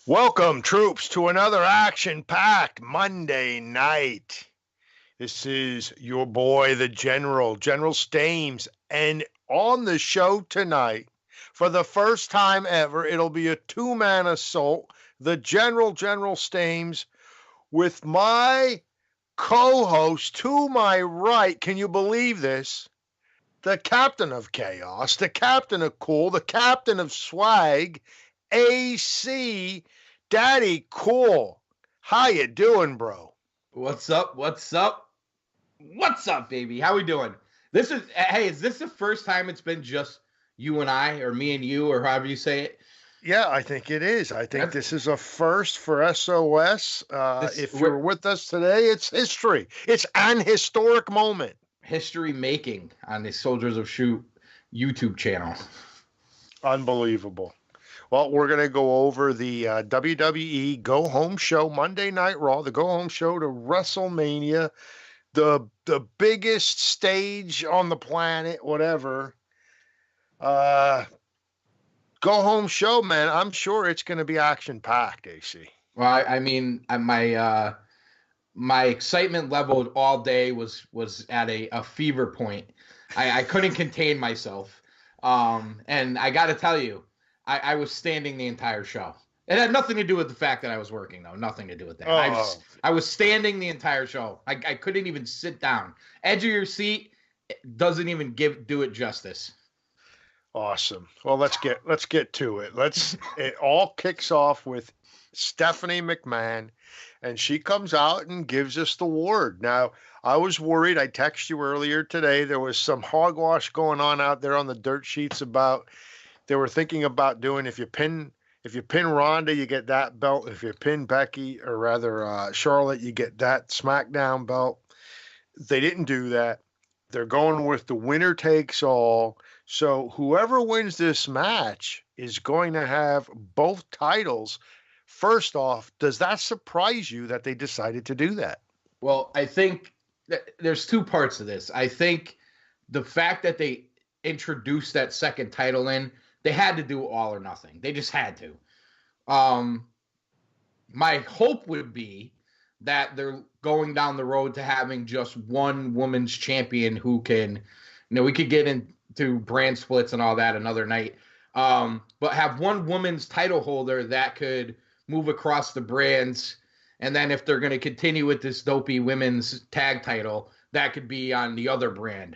Welcome, troops, to another action-packed Monday night. This is your boy, the General Stames, and on the show tonight, for the first time ever, it'll be a two-man assault. The General Stames, with my co-host to my right. Can you believe this? The captain of chaos, the captain of cool, the captain of swag, AC Daddy Cool. How you doing, bro? What's up? What's up? What's up, baby? How we doing? Is this the first time it's been just you and I, or me and you, or however you say it? Yeah, I think it is. I think this is a first for SOS. If you're with us today, it's history. It's an historic moment. History making on the Soldiers of Shoot YouTube channel. Unbelievable. Well, we're going to go over the WWE Go Home Show, Monday Night Raw, the Go Home Show to WrestleMania, the biggest stage on the planet, whatever. Go Home Show, man. I'm sure it's going to be action-packed, AC. Well, I mean, my excitement level all day was at a fever point. I couldn't contain myself. And I got to tell you, I was standing the entire show. It had nothing to do with the fact that I was working, though. Nothing to do with that. Oh. I was standing the entire show. I couldn't even sit down. Edge of your seat doesn't even do it justice. Awesome. Well, let's get to it. It all kicks off with Stephanie McMahon, and she comes out and gives us the word. Now, I was worried. I texted you earlier today. There was some hogwash going on out there on the dirt sheets about they were thinking about doing if you pin Ronda, you get that belt. If you pin Becky, or rather Charlotte, you get that SmackDown belt. They didn't do that. They're going with the winner takes all. So whoever wins this match is going to have both titles. First off, does that surprise you that they decided to do that? Well, I think there's two parts of this. I think the fact that they introduced that second title in, they had to do all or nothing. They just had to. My hope would be that they're going down the road to having just one women's champion who can, we could get into brand splits and all that another night. But have one women's title holder that could move across the brands. And then if they're going to continue with this dopey women's tag title, that could be on the other brand.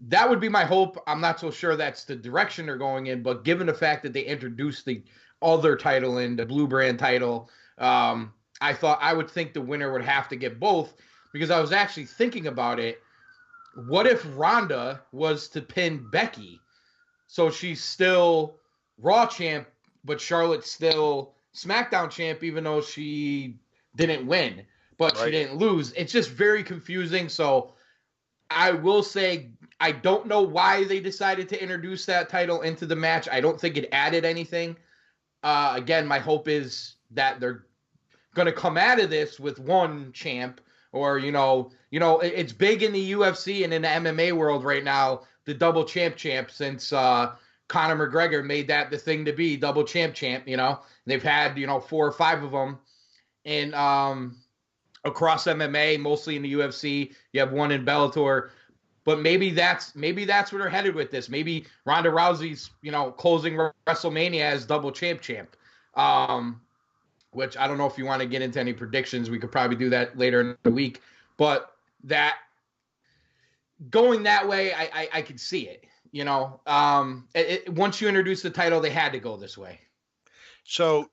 That would be my hope. I'm not so sure that's the direction they're going in, but given the fact that they introduced the other title in, the blue brand title, I would think the winner would have to get both, because I was actually thinking about it. What if Ronda was to pin Becky? So she's still Raw champ, but Charlotte's still SmackDown champ, even though she didn't win, but She didn't lose. It's just very confusing. So I will say, I don't know why they decided to introduce that title into the match. I don't think it added anything. Again, my hope is that they're going to come out of this with one champ, or, it's big in the UFC and in the MMA world right now, the double champ, since Conor McGregor made that the thing to be, double champ. They've had, 4 or 5 of them. And across MMA, mostly in the UFC, you have one in Bellator. But maybe that's where they're headed with this. Maybe Ronda Rousey's, closing WrestleMania as double champ. Which I don't know if you want to get into any predictions. We could probably do that later in the week. But that going that way, I could see it. Once you introduce the title, they had to go this way. So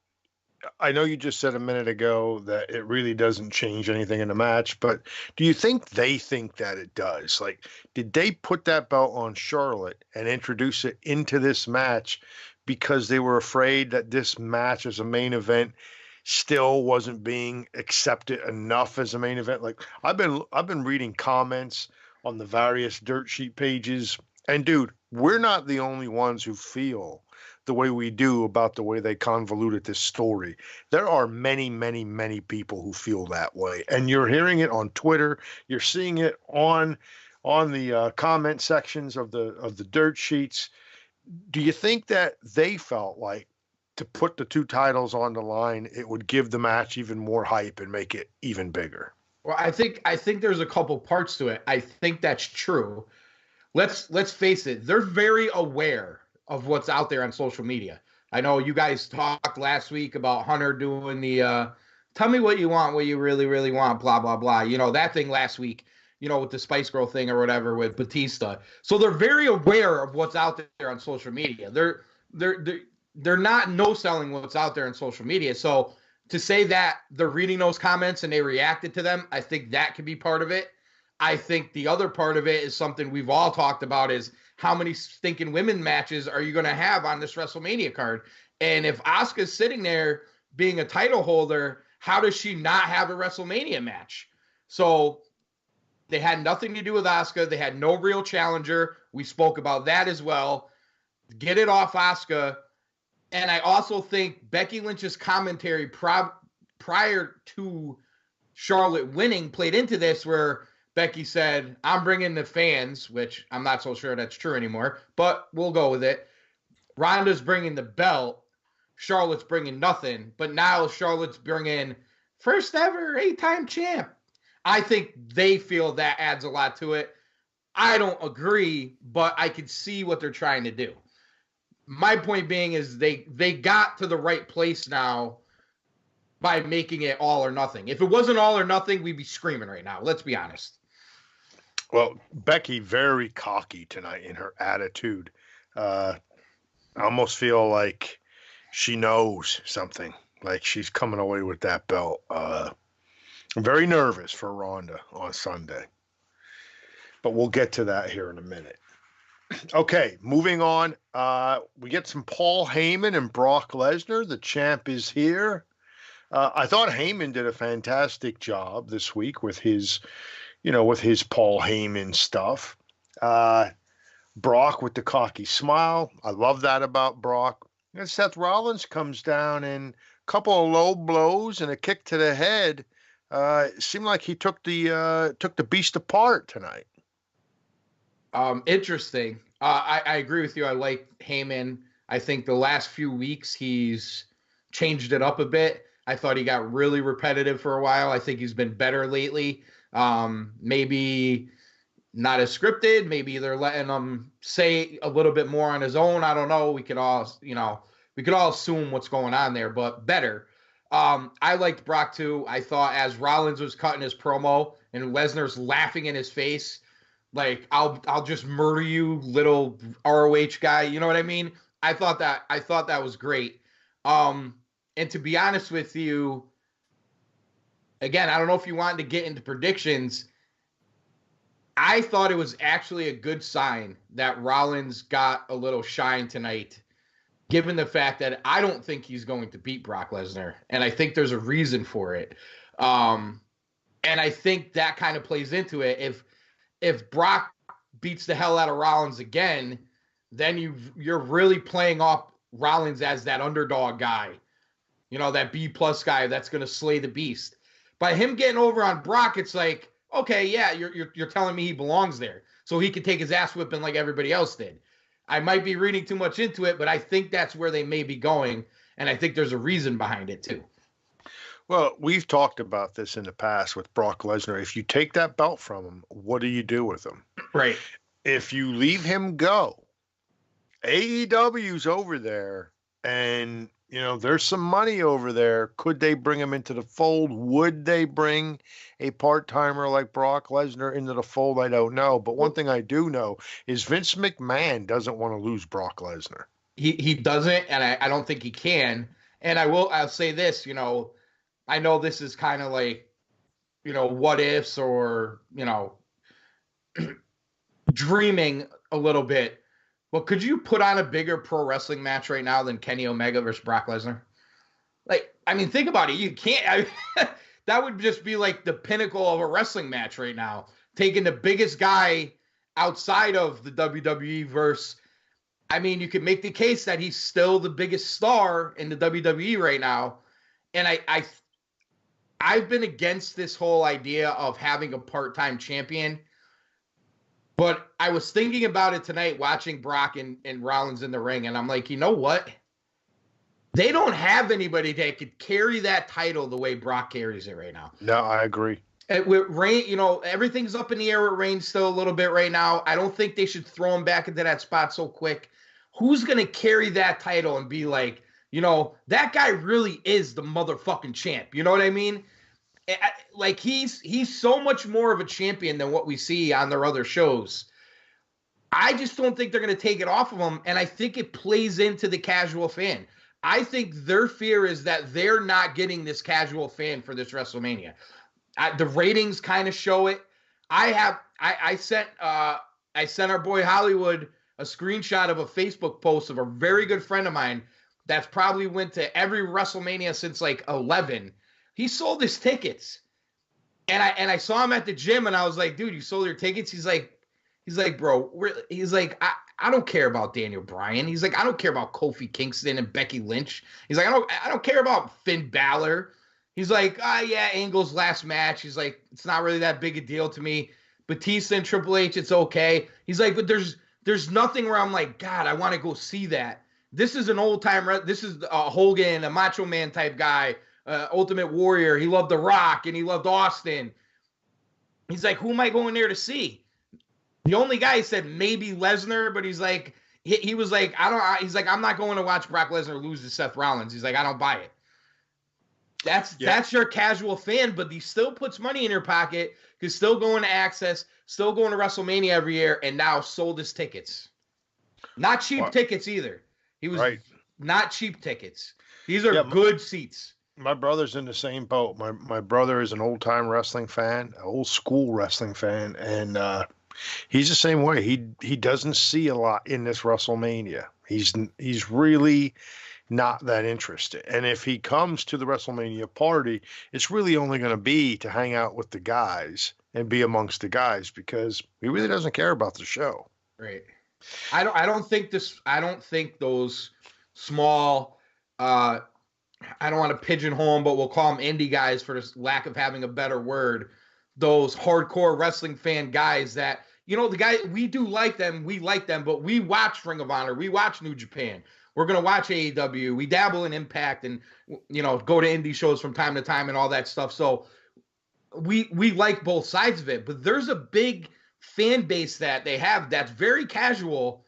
I know you just said a minute ago that it really doesn't change anything in the match, but do you think they think that it does? Like, did they put that belt on Charlotte and introduce it into this match because they were afraid that this match as a main event still wasn't being accepted enough as a main event? Like, I've been reading comments on the various dirt sheet pages, and dude, we're not the only ones who feel the way we do about the way they convoluted this story. There are many, many, many people who feel that way, and you're hearing it on Twitter. You're seeing it on the comment sections of the dirt sheets. Do you think that they felt like to put the two titles on the line, it would give the match even more hype and make it even bigger. Well, I think there's a couple parts to it. I think that's true. Let's face it, they're very aware of what's out there on social media. I know you guys talked last week about Hunter doing the tell me what you want, what you really, really want, blah, blah, blah. You know, that thing last week, you know, with the Spice Girl thing or whatever with Batista. So they're very aware of what's out there on social media. They're not no-selling what's out there on social media. So to say that they're reading those comments and they reacted to them, I think that could be part of it. I think the other part of it is something we've all talked about is how many stinking women matches are you going to have on this WrestleMania card? And if Asuka's sitting there being a title holder, how does she not have a WrestleMania match? So they had nothing to do with Asuka. They had no real challenger. We spoke about that as well. Get it off Asuka. And I also think Becky Lynch's commentary prior to Charlotte winning played into this, where Becky said, I'm bringing the fans, which I'm not so sure that's true anymore, but we'll go with it. Ronda's bringing the belt. Charlotte's bringing nothing. But now Charlotte's bringing first ever 8-time champ. I think they feel that adds a lot to it. I don't agree, but I can see what they're trying to do. My point being is they got to the right place now by making it all or nothing. If it wasn't all or nothing, we'd be screaming right now. Let's be honest. Well, Becky, very cocky tonight in her attitude. I almost feel like she knows something, like she's coming away with that belt. I'm very nervous for Ronda on Sunday, but we'll get to that here in a minute. Okay, moving on. We get some Paul Heyman and Brock Lesnar. The champ is here. I thought Heyman did a fantastic job this week with his Paul Heyman stuff. Brock with the cocky smile. I love that about Brock. And Seth Rollins comes down and a couple of low blows and a kick to the head. It seemed like he took the beast apart tonight. Interesting. I agree with you. I like Heyman. I think the last few weeks he's changed it up a bit. I thought he got really repetitive for a while. I think he's been better lately. Maybe not as scripted. Maybe they're letting him say a little bit more on his own. I don't know. We could all assume what's going on there, but better. I liked Brock too. I thought as Rollins was cutting his promo and Lesnar's laughing in his face, like I'll just murder you, little ROH guy. You know what I mean? I thought that was great. And to be honest with you, again, I don't know if you wanted to get into predictions. I thought it was actually a good sign that Rollins got a little shine tonight, given the fact that I don't think he's going to beat Brock Lesnar. And I think there's a reason for it. And I think that kind of plays into it. If Brock beats the hell out of Rollins again, then you're really playing off Rollins as that underdog guy, that B+ guy that's going to slay the beast. By him getting over on Brock, it's like, okay, yeah, you're telling me he belongs there, so he could take his ass whipping like everybody else did. I might be reading too much into it, but I think that's where they may be going, and I think there's a reason behind it too. Well, we've talked about this in the past with Brock Lesnar. If you take that belt from him, what do you do with him? Right. If you leave him go, AEW's over there, and there's some money over there. Could they bring him into the fold? Would they bring a part-timer like Brock Lesnar into the fold? I don't know. But one thing I do know is Vince McMahon doesn't want to lose Brock Lesnar. He doesn't, and I don't think he can. And I'll say this, I know this is kind of like, what ifs or, dreaming a little bit. Well, could you put on a bigger pro wrestling match right now than Kenny Omega versus Brock Lesnar? Like, I mean, think about it. You can't. That would just be like the pinnacle of a wrestling match right now. Taking the biggest guy outside of the WWE verse. I mean, you could make the case that he's still the biggest star in the WWE right now. And I've been against this whole idea of having a part-time champion. But I was thinking about it tonight, watching Brock and Rollins in the ring, and I'm like, you know what? They don't have anybody that could carry that title the way Brock carries it right now. No, I agree. With Reigns, everything's up in the air with Reigns still a little bit right now. I don't think they should throw him back into that spot so quick. Who's going to carry that title and be like, that guy really is the motherfucking champ? You know what I mean? Like he's so much more of a champion than what we see on their other shows. I just don't think they're going to take it off of him, and I think it plays into the casual fan. I think their fear is that they're not getting this casual fan for this WrestleMania. The ratings kind of show it. I sent our boy Hollywood a screenshot of a Facebook post of a very good friend of mine that's probably went to every WrestleMania since like 11. He sold his tickets, and I saw him at the gym, and I was like, dude, you sold your tickets? He's like, bro, he's like, I don't care about Daniel Bryan. He's like, I don't care about Kofi Kingston and Becky Lynch. He's like, I don't care about Finn Balor. He's like, yeah, Angle's last match. He's like, it's not really that big a deal to me. Batista and Triple H, it's okay. He's like, but there's nothing where I'm like, God, I want to go see that. This is an old time. This is a Hogan, a Macho Man type guy, Ultimate Warrior. He loved The Rock and he loved Austin. He's like, who am I going there to see? The only guy said maybe Lesnar, but he's like, he was like, he's like, I'm not going to watch Brock Lesnar lose to Seth Rollins. He's like, I don't buy it. That's your casual fan, but he still puts money in your pocket. He's still going to Access, still going to WrestleMania every year, and now sold his tickets. Not cheap tickets either. He was not cheap tickets. These are good seats. My brother's in the same boat. My brother is an old-time wrestling fan, an old-school wrestling fan, and he's the same way. He doesn't see a lot in this WrestleMania. He's really not that interested. And if he comes to the WrestleMania party, it's really only going to be to hang out with the guys and be amongst the guys because he really doesn't care about the show. Right. I don't think those small I don't want to pigeonhole them, but we'll call them indie guys for the lack of having a better word. Those hardcore wrestling fan guys that, the guy, we do like them, but we watch Ring of Honor, we watch New Japan. We're going to watch AEW. We dabble in Impact and, go to indie shows from time to time and all that stuff. So we like both sides of it, but there's a big fan base that they have that's very casual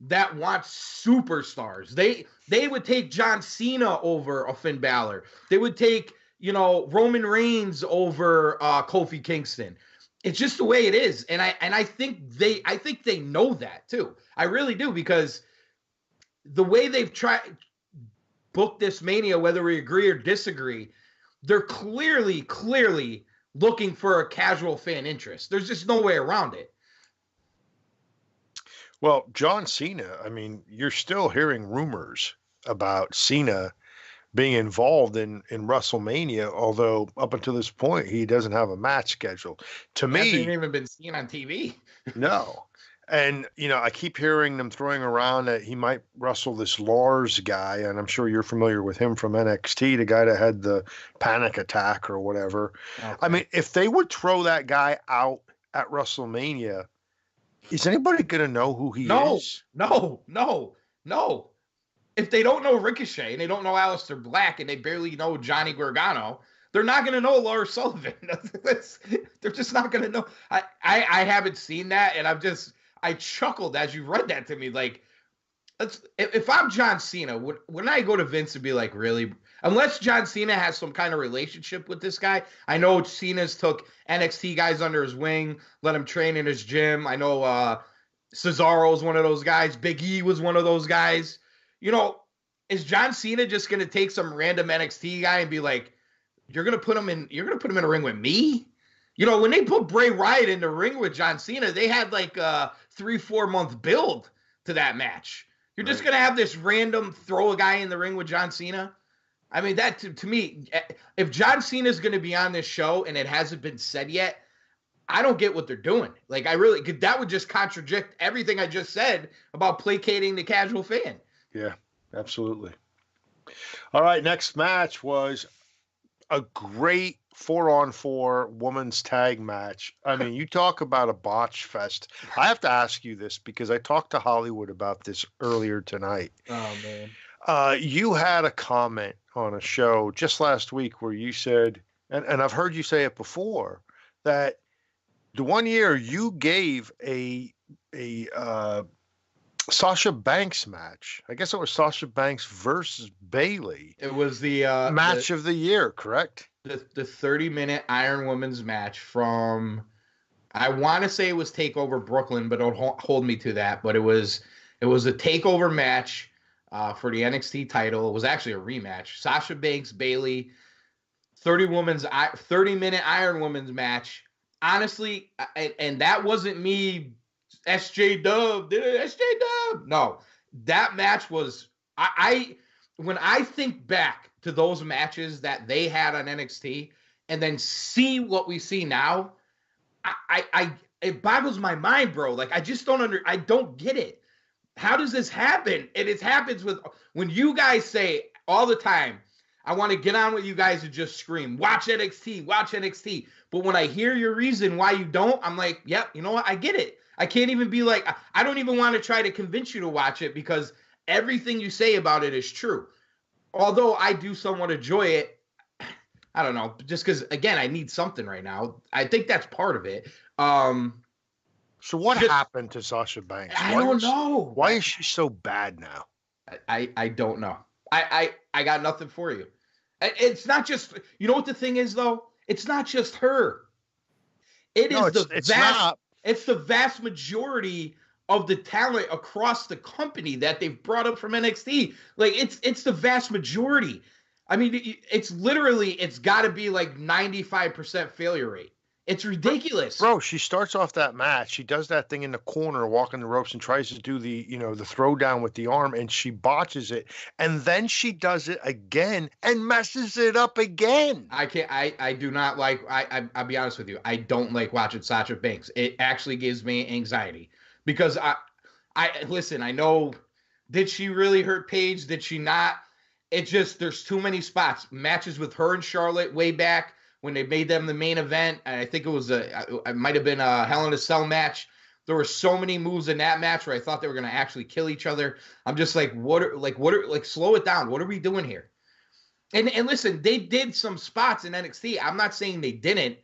that wants superstars. They would take John Cena over a Finn Balor. They would take, Roman Reigns over Kofi Kingston. It's just the way it is. And I think they know that too. I really do, because the way they've tried book this Mania, whether we agree or disagree, they're clearly looking for a casual fan interest. There's just no way around it. Well, John Cena, I mean, you're still hearing rumors about Cena being involved in WrestleMania, although up until this point, he doesn't have a match scheduled. To me, he hasn't even been seen on TV. No. And, I keep hearing them throwing around that he might wrestle this Lars guy, and I'm sure you're familiar with him from NXT, the guy that had the panic attack or whatever. Okay. I mean, if they would throw that guy out at WrestleMania, is anybody going to know who he is? No. If they don't know Ricochet and they don't know Aleister Black and they barely know Johnny Gargano, they're not going to know Lars Sullivan. They're just not going to know. I haven't seen that, and I chuckled as you read that to me. Like, if I'm John Cena, wouldn't I go to Vince and be like, really? Unless John Cena has some kind of relationship with this guy. I know Cena's took NXT guys under his wing, let him train in his gym. I know Cesaro's one of those guys. Big E was one of those guys. Is John Cena just going to take some random NXT guy and be like, you're going to put him in a ring with me? When they put Bray Wyatt in the ring with John Cena, they had like a 3-4 month build to that match. You're just going to have this random throw a guy in the ring with John Cena? I mean, that to me, if John Cena is going to be on this show and it hasn't been said yet, I don't get what they're doing. Like, that would just contradict everything I just said about placating the casual fan. Yeah, absolutely. All right, next match was a great 4-on-4 women's tag match. I mean, you talk about a botch fest. I have to ask you this because I talked to Hollywood about this earlier tonight. Oh, man. You had a comment on a show just last week where you said, and I've heard you say it before, that the one year you gave a Sasha Banks match. I guess it was Sasha Banks versus Bailey. It was the match of the year, correct? The 30-minute Iron Women's match from, I want to say it was Takeover Brooklyn, but don't hold me to that. But it was a Takeover match for the NXT title. It was actually a rematch. Sasha Banks, Bailey, 30-minute Iron Women's match. Honestly, and that wasn't me, SJ Dub, SJ Dub. No, that match was, when I think back to those matches that they had on NXT and then see what we see now, it boggles my mind, bro. Like, I just I don't get it. How does this happen? And it happens when you guys say all the time, I want to get on with you guys and just scream, watch NXT, watch NXT. But when I hear your reason why you don't, I'm like, yep, you know what? I get it. I can't even be like, I don't even want to try to convince you to watch it because everything you say about it is true. Although I do somewhat enjoy it, I don't know, just because, again, I need something right now. I think that's part of it. So what happened to Sasha Banks? I don't know. Why is she so bad now? I don't know. I got nothing for you. It's not just, you know what the thing is, though? It's not just her. It's the vast majority of the talent across the company that they've brought up from NXT. Like, it's the vast majority. I mean, it's got to be like 95% failure rate. It's ridiculous. Bro, she starts off that match. She does that thing in the corner, walking the ropes, and tries to do the throw down with the arm, and she botches it. And then she does it again and messes it up again. I do not like, I'll be honest with you. I don't like watching Sasha Banks. It actually gives me anxiety because listen, I know, did she really hurt Paige? Did she not? It just, there's too many spots. Matches with her and Charlotte way back when they made them the main event. And I think it might have been a Hell in a Cell match. There were so many moves in that match where I thought they were going to actually kill each other. I'm just like, slow it down. What are we doing here? And listen, they did some spots in NXT. I'm not saying they didn't.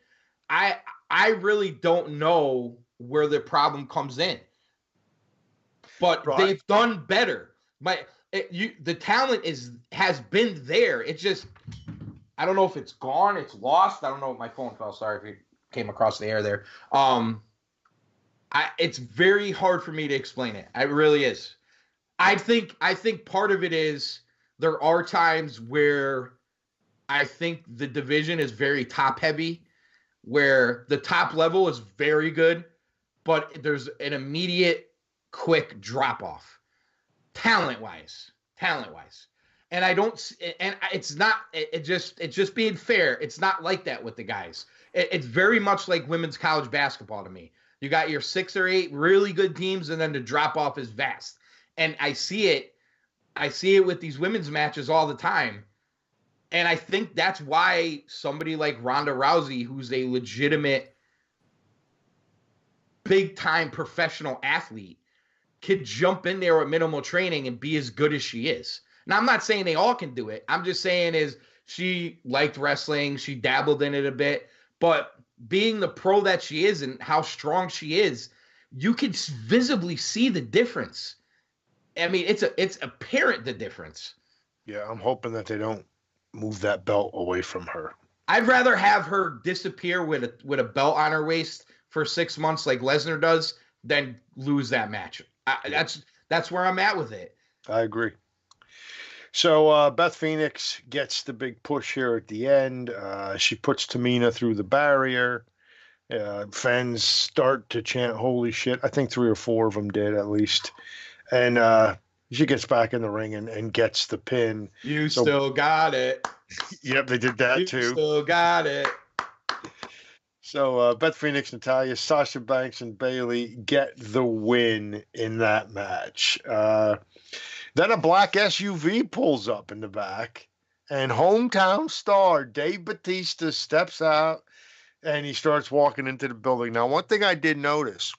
I really don't know where the problem comes in. But they've done better. The talent has been there. It's just, I don't know if it's gone, it's lost. I don't know if my phone fell. Sorry if you came across the air there. It's very hard for me to explain it. It really is. I think part of it is there are times where I think the division is very top heavy, where the top level is very good, but there's an immediate quick drop off talent wise. And it's just being fair. It's not like that with the guys. It's very much like women's college basketball to me. You got your 6 or 8 really good teams, and then the drop off is vast. And I see it with these women's matches all the time. And I think that's why somebody like Ronda Rousey, who's a legitimate big time professional athlete, could jump in there with minimal training and be as good as she is. Now, I'm not saying they all can do it. I'm just saying is she liked wrestling. She dabbled in it a bit. But being the pro that she is and how strong she is, you can visibly see the difference. I mean, it's apparent, the difference. Yeah, I'm hoping that they don't move that belt away from her. I'd rather have her disappear with a belt on her waist for 6 months like Lesnar does than lose that match. That's where I'm at with it. I agree. So Beth Phoenix gets the big push here at the end. She puts Tamina through the barrier. Fans start to chant, holy shit. I think 3 or 4 of them did at least. And she gets back in the ring and gets the pin. You still got it. Yep, they did that too. You still got it. So Beth Phoenix, Natalya, Sasha Banks, and Bailey get the win in that match. Then a black SUV pulls up in the back, and hometown star Dave Bautista steps out, and he starts walking into the building. Now, one thing I did notice,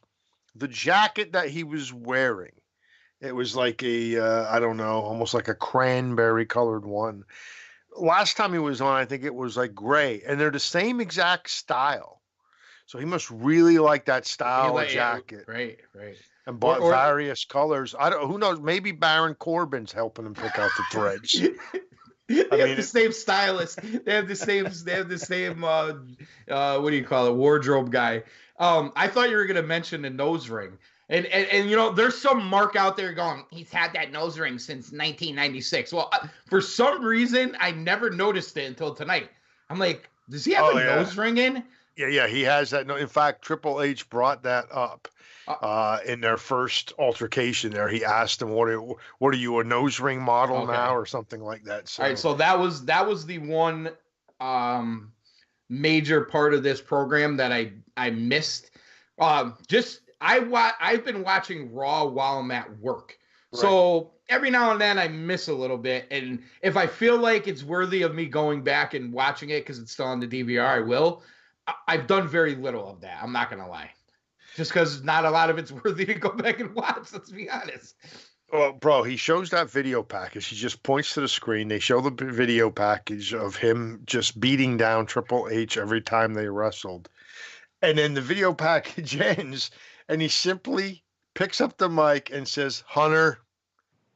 the jacket that he was wearing It was like a I don't know, almost like a cranberry colored one. Last time he was on, I think it was like gray, and they're the same exact style. So he must really like that He style of like yeah, jacket right. and Or bought various colors. I don't. Who knows? Maybe Baron Corbin's helping him pick out the threads. They I have mean, the same stylist. They have the same. They have the same. What do you call it? Wardrobe guy. I thought you were gonna mention the nose ring, and you know, there's some mark out there going. He's had that nose ring since 1996. Well, for some reason, I never noticed it until tonight. I'm like, does he have oh a yeah, nose ring in? yeah. He has that. No, in fact, Triple H brought that up Uh, in their first altercation. There, he asked him, what are you, a nose ring model now, okay. or something like that?" All right. So So that was the one major part of this program that I missed. I've been watching Raw while I'm at work, right. so every now and then I miss a little bit, and if I feel like it's worthy of me going back and watching it because it's still on the DVR, I will. I've done very little of that. I'm not gonna lie, just because not a lot of it's worthy to go back and watch. Let's be honest. Well, bro, he shows that video package. He just points to the screen. They show the video package of him just beating down Triple H every time they wrestled. And then the video package ends, and he simply picks up the mic and says, "Hunter,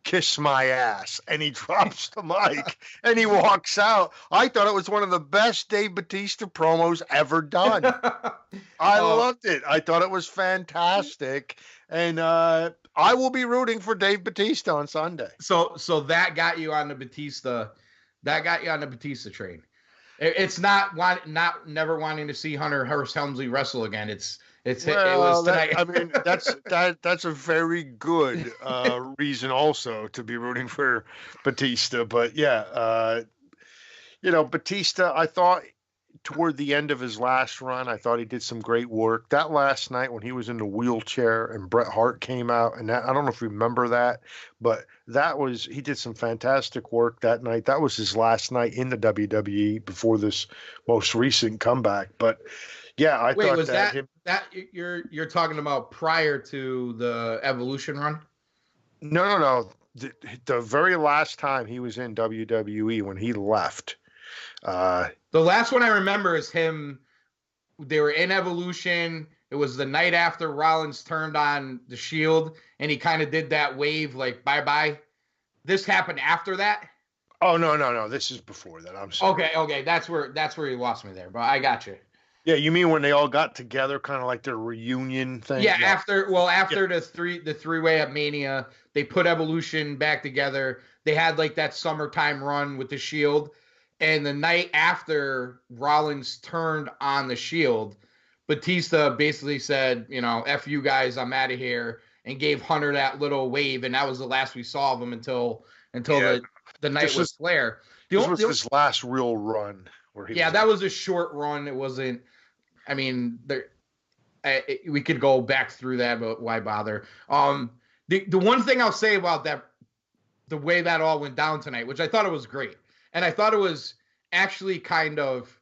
kiss my ass." And he drops the mic and he walks out. I thought it was one of the best Dave Batista promos ever done. I uh, loved it. I thought it was fantastic. And I will be rooting for Dave Batista on Sunday. so that got you on the Batista. That got you on the Batista train. It's not never wanting to see Hunter Hearst Helmsley wrestle again. It was Well, tonight. I mean, that's a very good reason also to be rooting for Batista. But yeah, Batista, I thought toward the end of his last run, I thought he did some great work. That last night when he was in the wheelchair and Bret Hart came out, and that, I don't know if you remember that, but he did some fantastic work that night. That was his last night in the WWE before this most recent comeback. But yeah, I Wait, thought was that that him. that you're talking about prior to the Evolution run? No. The very last time he was in WWE when he left. Uh, The last one I remember is him. They were in Evolution. It was the night after Rollins turned on the Shield, and he kind of did that wave like bye bye. This happened after that. oh no. This is before that. I'm sorry. Okay. That's where you lost me there, but I got you. Yeah, you mean when they all got together, kind of like their reunion thing? Yeah, No. after Yeah. the three-way at Mania, they put Evolution back together. They had like that summertime run with the Shield, and the night after Rollins turned on the Shield, Batista basically said, "F you guys, I'm out of here," and gave Hunter that little wave, and that was the last we saw of him until Yeah. the night This with was Flair. this was his last real run where he Yeah, was. that was a short run. It wasn't. I mean, we could go back through that, but why bother? The one thing I'll say about that, the way that all went down tonight, which I thought it was great, and I thought it was actually kind of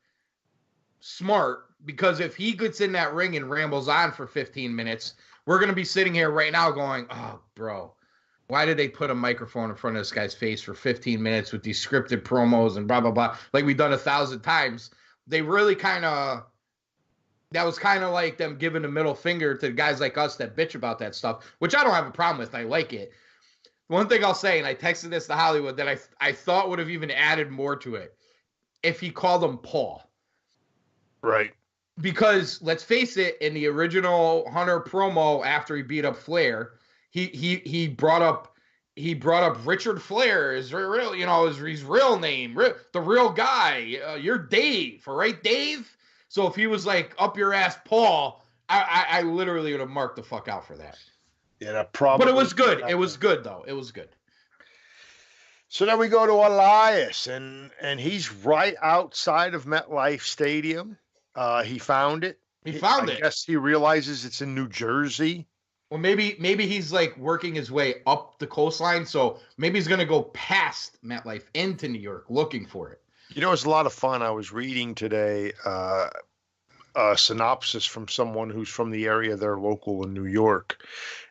smart because if he gets in that ring and rambles on for 15 minutes, we're gonna be sitting here right now going, "Oh, bro, why did they put a microphone in front of this guy's face for 15 minutes with these scripted promos and blah blah blah, like we've done 1,000 times?" They really kind of that was kind of like them giving a middle finger to guys like us that bitch about that stuff, which I don't have a problem with. I like it. One thing I'll say, and I texted this to Hollywood, that I thought would have even added more to it if he called him Paul. Right. Because let's face it, in the original Hunter promo after he beat up Flair, he brought up Richard Flair, his real, his real name, the real guy. You're Dave, all right, Dave. So if he was like up your ass, Paul, I literally would have marked the fuck out for that. Yeah, that probably. But it was good. It was good though. It was good. So then we go to Elias, and he's right outside of MetLife Stadium. He found it. He found I it. guess he realizes it's in New Jersey. Well, maybe he's like working his way up the coastline, so maybe he's gonna go past MetLife into New York looking for it. You know, it's a lot of fun. I was reading today a synopsis from someone who's from the area, they're local in New York,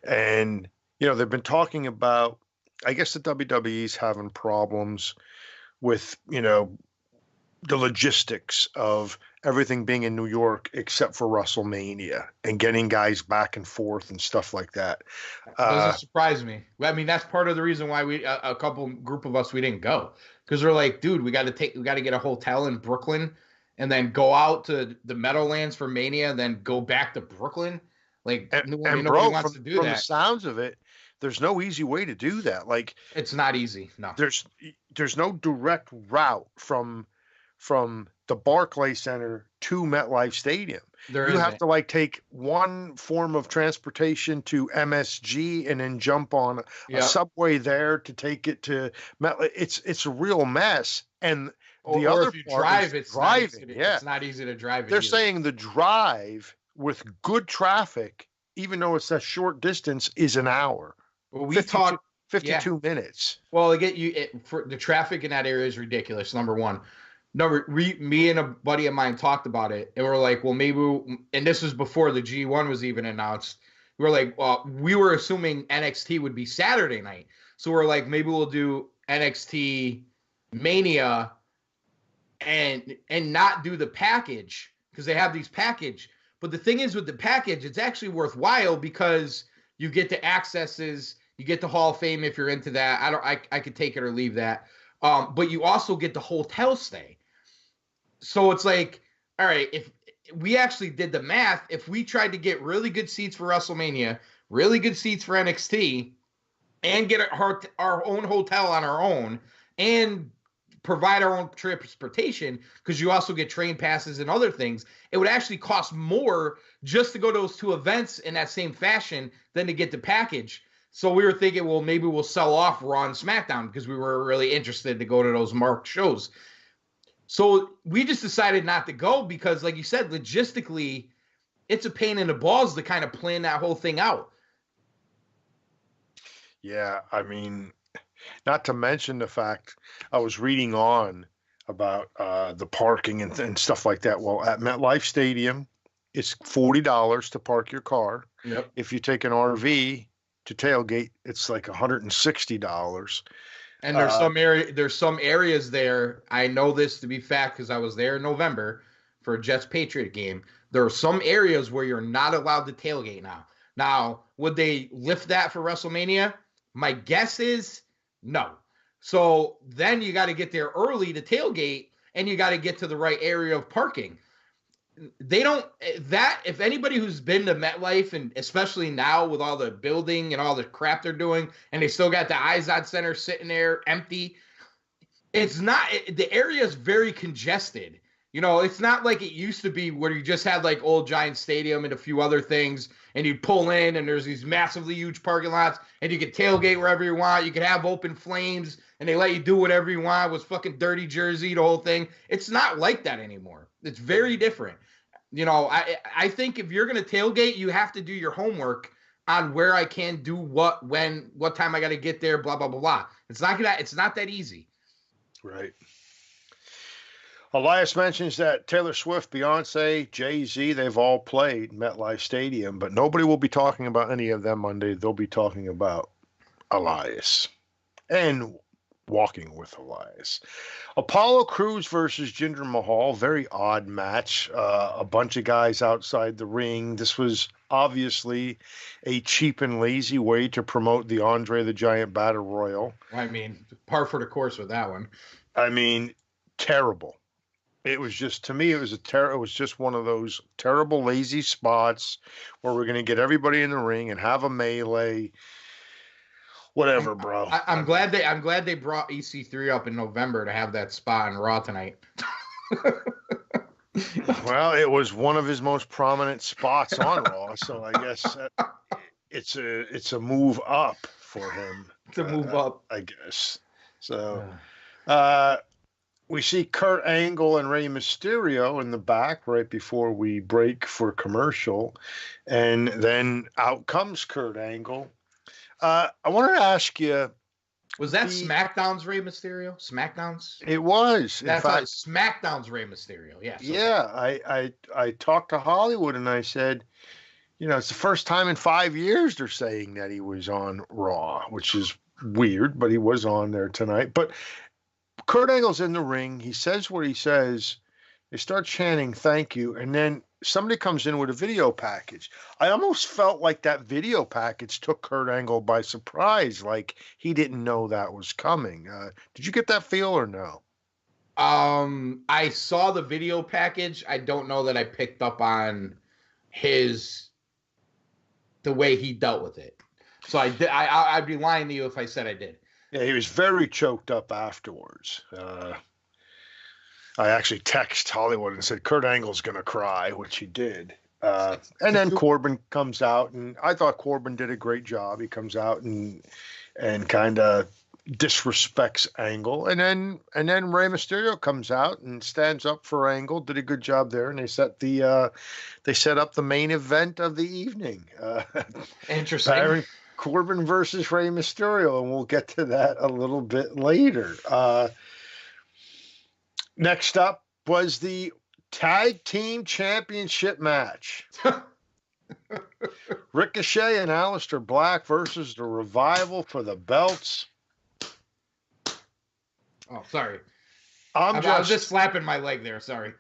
and they've been talking about, I guess the WWE's having problems with, the logistics of everything being in New York except for WrestleMania and getting guys back and forth and stuff like that. Doesn't surprise me. I mean, that's part of the reason why a group of us, we didn't go, because they're like, dude, we got to get a hotel in Brooklyn and then go out to the Meadowlands for Mania and then go back to Brooklyn. Like, nobody bro, wants to do from that. The sounds of it, there's no easy way to do that. Like, it's not easy. No, there's no direct route from the Barclays Center to MetLife Stadium. You have to take one form of transportation to MSG and then jump on a subway there to take it to MetLife. It's a real mess. And the other if you drive, it's driving. It's not easy to drive. They're saying the drive with good traffic, even though it's a short distance, is an hour. Well, we talked 52 minutes. Well, for the traffic in that area is ridiculous. Number one. Me and a buddy of mine talked about it, and we're like, well, maybe, and this was before the G1 was even announced. We were like, well, we were assuming NXT would be Saturday night. So we're like, maybe we'll do NXT Mania and not do the package, because they have these package. But the thing is, with the package, it's actually worthwhile because you get the accesses, you get the Hall of Fame if you're into that. I could take it or leave that. But you also get the hotel stay. So it's like, all right, if we actually did the math, if we tried to get really good seats for WrestleMania, really good seats for NXT, and get our own hotel on our own, and provide our own transportation, because you also get train passes and other things, it would actually cost more just to go to those two events in that same fashion than to get the package. So we were thinking, well, maybe we'll sell off Raw and SmackDown because we were really interested to go to those marked shows. So we just decided not to go because, like you said, logistically, it's a pain in the balls to kind of plan that whole thing out. Yeah, I mean, not to mention the fact I was reading on about the parking and stuff like that. Well, at MetLife Stadium, it's $40 to park your car. Yep. If you take an RV to tailgate, it's like $160. And there's some areas there. I know this to be fact because I was there in November for a Jets Patriot game. There are some areas where you're not allowed to tailgate now. Now, would they lift that for WrestleMania? My guess is no. So then you got to get there early to tailgate, and you got to get to the right area of parking. They don't, that, if anybody who's been to MetLife, and especially now with all the building and all the crap they're doing, and they still got the Izod Center sitting there empty, it's not, the area is very congested. It's not like it used to be where you just had like Old Giant Stadium and a few other things, and you pull in and there's these massively huge parking lots, and you can tailgate wherever you want. You can have open flames, and they let you do whatever you want with fucking dirty jersey, the whole thing. It's not like that anymore. It's very different. I think if you're going to tailgate, you have to do your homework on where I can do what, when, what time I got to get there, blah, blah, blah, blah. It's not that easy. Right. Elias mentions that Taylor Swift, Beyonce, Jay-Z, they've all played MetLife Stadium, but nobody will be talking about any of them Monday. They'll be talking about Elias and walking with Elias. Apollo Crews versus Jinder Mahal, very odd match. A bunch of guys outside the ring. This was obviously a cheap and lazy way to promote the Andre the Giant Battle Royal. I mean, par for the course with that one. I mean, terrible. It was just, to me, it was just one of those terrible, lazy spots where we're going to get everybody in the ring and have a melee. Whatever, bro. I'm glad they brought EC3 up in November to have that spot on Raw tonight. Well, it was one of his most prominent spots on Raw, so I guess it's a move up for him. It's a move up, I guess. So, we see Kurt Angle and Rey Mysterio in the back right before we break for commercial, and then out comes Kurt Angle. I wanted to ask you, was that SmackDown's Rey Mysterio? SmackDown's? It was. That's in fact, SmackDown's Rey Mysterio. Yes. Yeah. I talked to Hollywood and I said, It's the first time in 5 years they're saying that he was on Raw, which is weird, but he was on there tonight. But Kurt Angle's in the ring. He says what he says. They start chanting "Thank you," and then somebody comes in with a video package. I almost felt like that video package took Kurt Angle by surprise, like he didn't know that was coming. Did you get that feel or no? I saw the video package. I don't know that I picked up on the way he dealt with it. So I'd be lying to you if I said I did. Yeah, he was very choked up afterwards. I actually texted Hollywood and said Kurt Angle's going to cry, which he did. And then Corbin comes out, and I thought Corbin did a great job. He comes out and kind of disrespects Angle, and then Rey Mysterio comes out and stands up for Angle. Did a good job there, and they set up the main event of the evening. Interesting. Baron Corbin versus Rey Mysterio, and we'll get to that a little bit later. Next up was the Tag Team Championship match. Ricochet and Aleister Black versus the Revival for the belts. Oh, sorry. I was just slapping my leg there. Sorry.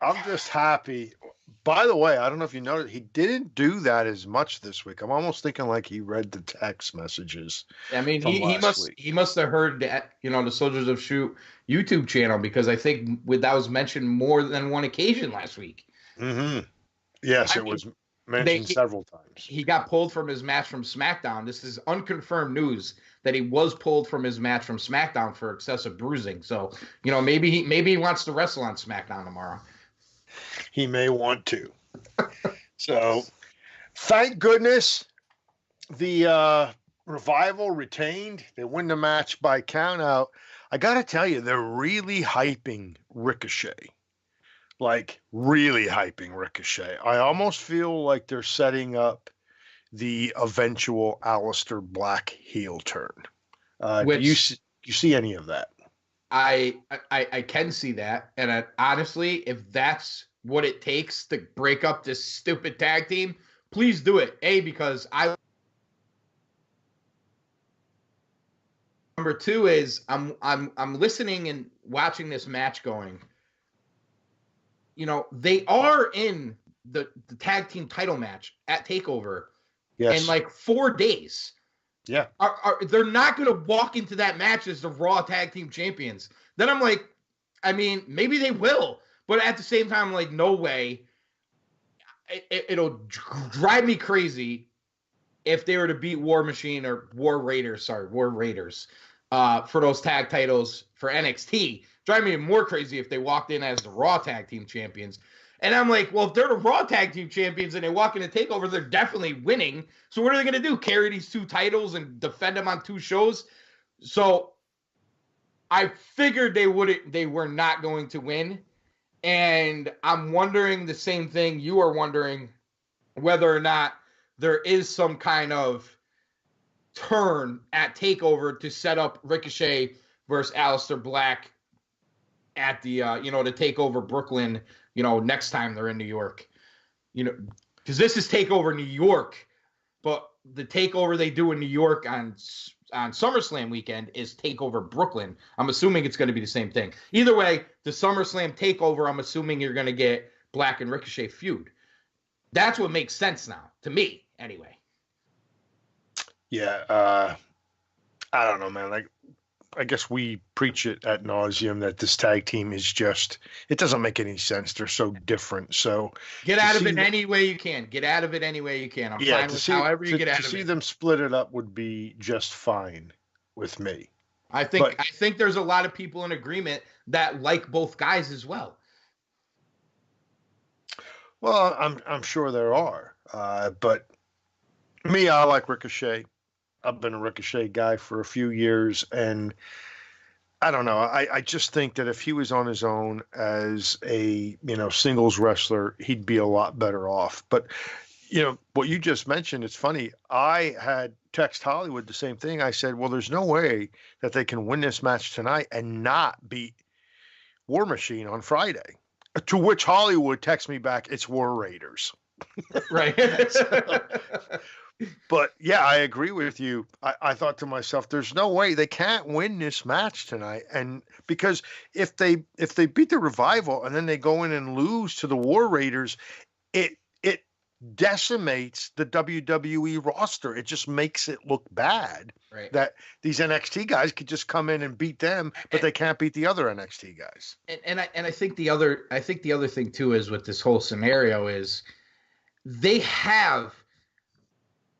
I'm just happy. By the way, I don't know if you noticed, he didn't do that as much this week. I'm almost thinking like he read the text messages. I mean, he must have heard that, the Soldiers of Shoot YouTube channel, because I think that was mentioned more than one occasion last week. Mm-hmm. Yes, it was mentioned several times. He got pulled from his match from SmackDown. This is unconfirmed news that he was pulled from his match from SmackDown for excessive bruising. So, maybe he wants to wrestle on SmackDown tomorrow. He may want to. So, thank goodness the Revival retained. They win the match by countout. I got to tell you, they're really hyping Ricochet. Like, really hyping Ricochet. I almost feel like they're setting up the eventual Aleister Black heel turn. Do you see any of that? I can see that. And honestly, if that's what it takes to break up this stupid tag team, please do it. Because number two is I'm listening and watching this match going. They are in the tag team title match at TakeOver in like 4 days. Yeah. They're not going to walk into that match as the Raw tag team champions. Then I'm like, I mean, maybe they will, but at the same time, I'm like, no way. It'll drive me crazy if they were to beat War Machine or War Raiders for those tag titles for NXT. Drive me more crazy if they walked in as the Raw tag team champions. And I'm like, well, if they're the Raw tag team champions and they walk into TakeOver, they're definitely winning. So what are they going to do? Carry these two titles and defend them on two shows? So I figured they were not going to win. And I'm wondering the same thing you are wondering, whether or not there is some kind of turn at TakeOver to set up Ricochet versus Aleister Black at the to take over Brooklyn, next time they're in New York, because this is TakeOver New York, but the TakeOver they do in New York on SummerSlam weekend is TakeOver Brooklyn. I'm assuming it's going to be the same thing. Either way, the SummerSlam TakeOver, I'm assuming you're going to get Black and Ricochet feud. That's what makes sense now to me, anyway. Yeah, I don't know, man. Like, I guess we preach it ad nauseum that this tag team is it doesn't make any sense. They're so different. So get out of it any way you can. Get out of it any way you can. I'm fine with however you get out of it. To see them split it up would be just fine with me. I think there's a lot of people in agreement that like both guys as well. Well, I'm sure there are. But me, I like Ricochet. I've been a Ricochet guy for a few years, and I don't know. I just think that if he was on his own as a, singles wrestler, he'd be a lot better off. But, what you just mentioned, it's funny. I had text Hollywood the same thing. I said, well, there's no way that they can win this match tonight and not beat War Machine on Friday. To which Hollywood texts me back, it's War Raiders. Right. But yeah, I agree with you. I thought to myself, there's no way they can't win this match tonight. And because if they beat the Revival and then they go in and lose to the War Raiders, it decimates the WWE roster. It just makes it look bad. Right. That these NXT guys could just come in and beat them, but they can't beat the other NXT guys. And I think the other thing too is with this whole scenario is they have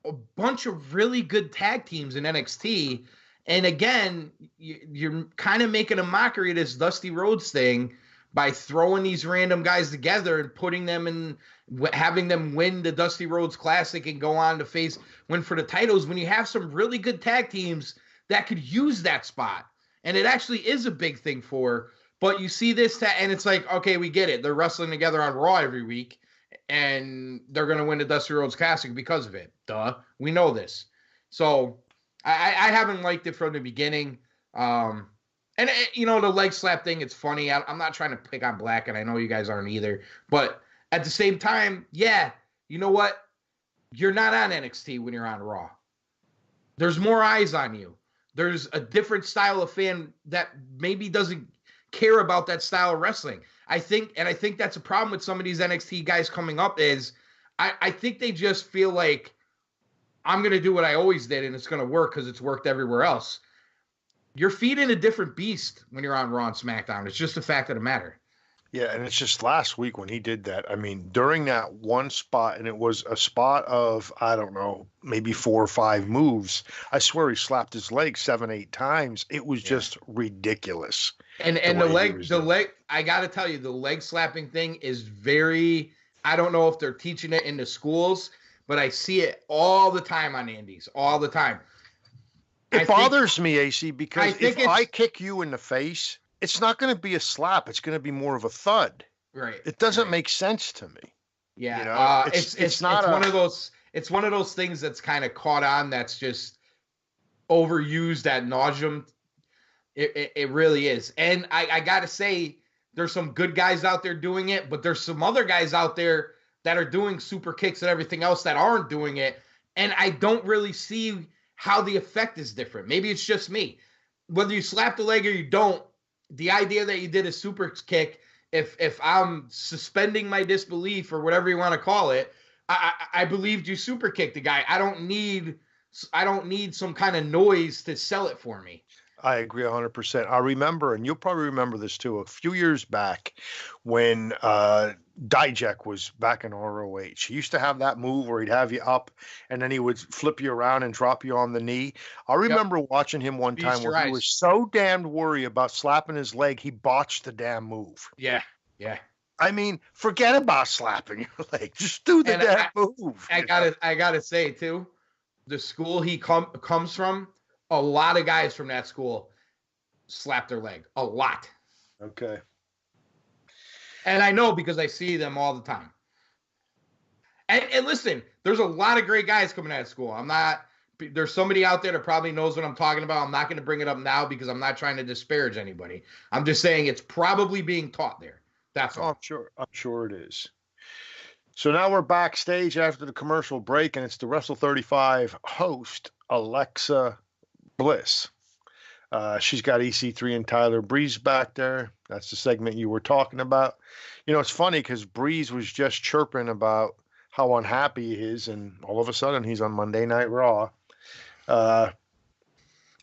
a bunch of really good tag teams in NXT. And again, you're kind of making a mockery of this Dusty Rhodes thing by throwing these random guys together and putting them in, having them win the Dusty Rhodes Classic and go on to win for the titles when you have some really good tag teams that could use that spot. And it actually is a big thing but you see this and it's like, okay, we get it. They're wrestling together on Raw every week and they're going to win the Dusty Rhodes Classic because of it. Duh. We know this. So I haven't liked it from the beginning. And the leg slap thing, it's funny. I'm not trying to pick on Black, and I know you guys aren't either. But at the same time, yeah, you know what? You're not on NXT when you're on Raw. There's more eyes on you. There's a different style of fan that maybe doesn't care about that style of wrestling. I think that's a problem with some of these NXT guys coming up is I think they just feel like I'm going to do what I always did and it's going to work because it's worked everywhere else. You're feeding a different beast when you're on Raw and SmackDown. It's just a fact of the matter. Yeah, and it's just last week when he did that. I mean, during that one spot, and it was a spot of, I don't know, maybe 4 or 5 moves. I swear he slapped his leg 7, 8 times. It was just ridiculous. And the leg, I got to tell you, the leg slapping thing is very, I don't know if they're teaching it in the schools, but I see it all the time on Indies, all the time. It bothers me, AC, because if I kick you in the face, it's not going to be a slap. It's going to be more of a thud. Right. It doesn't make sense to me. Yeah. It's one of those. It's one of those things that's kind of caught on. That's just overused ad nauseum. It really is. And I got to say, there's some good guys out there doing it, but there's some other guys out there that are doing super kicks and everything else that aren't doing it. And I don't really see how the effect is different. Maybe it's just me. Whether you slap the leg or you don't, the idea that you did a super kick, if I'm suspending my disbelief or whatever you want to call it, I believed you super kicked the guy. I don't need some kind of noise to sell it for me. I agree 100%. I remember, and you'll probably remember this too, a few years back when Dijak was back in ROH. He used to have that move where he'd have you up and then he would flip you around and drop you on the knee. I remember watching him one time where he was so damned worried about slapping his leg, he botched the damn move. Yeah. I mean, forget about slapping your leg. Just do the damn move. I gotta say too, the school he comes from, a lot of guys from that school slap their leg. A lot. Okay. And I know because I see them all the time. And listen, there's a lot of great guys coming out of school. There's somebody out there that probably knows what I'm talking about. I'm not going to bring it up now because I'm not trying to disparage anybody. I'm just saying it's probably being taught there. That's all. I'm sure it is. So now we're backstage after the commercial break, and it's the Wrestle 35 host, Alexa Bliss. She's got EC3 and Tyler Breeze back there. That's the segment you were talking about. You know, it's funny because Breeze was just chirping about how unhappy he is, and all of a sudden he's on Monday Night Raw. And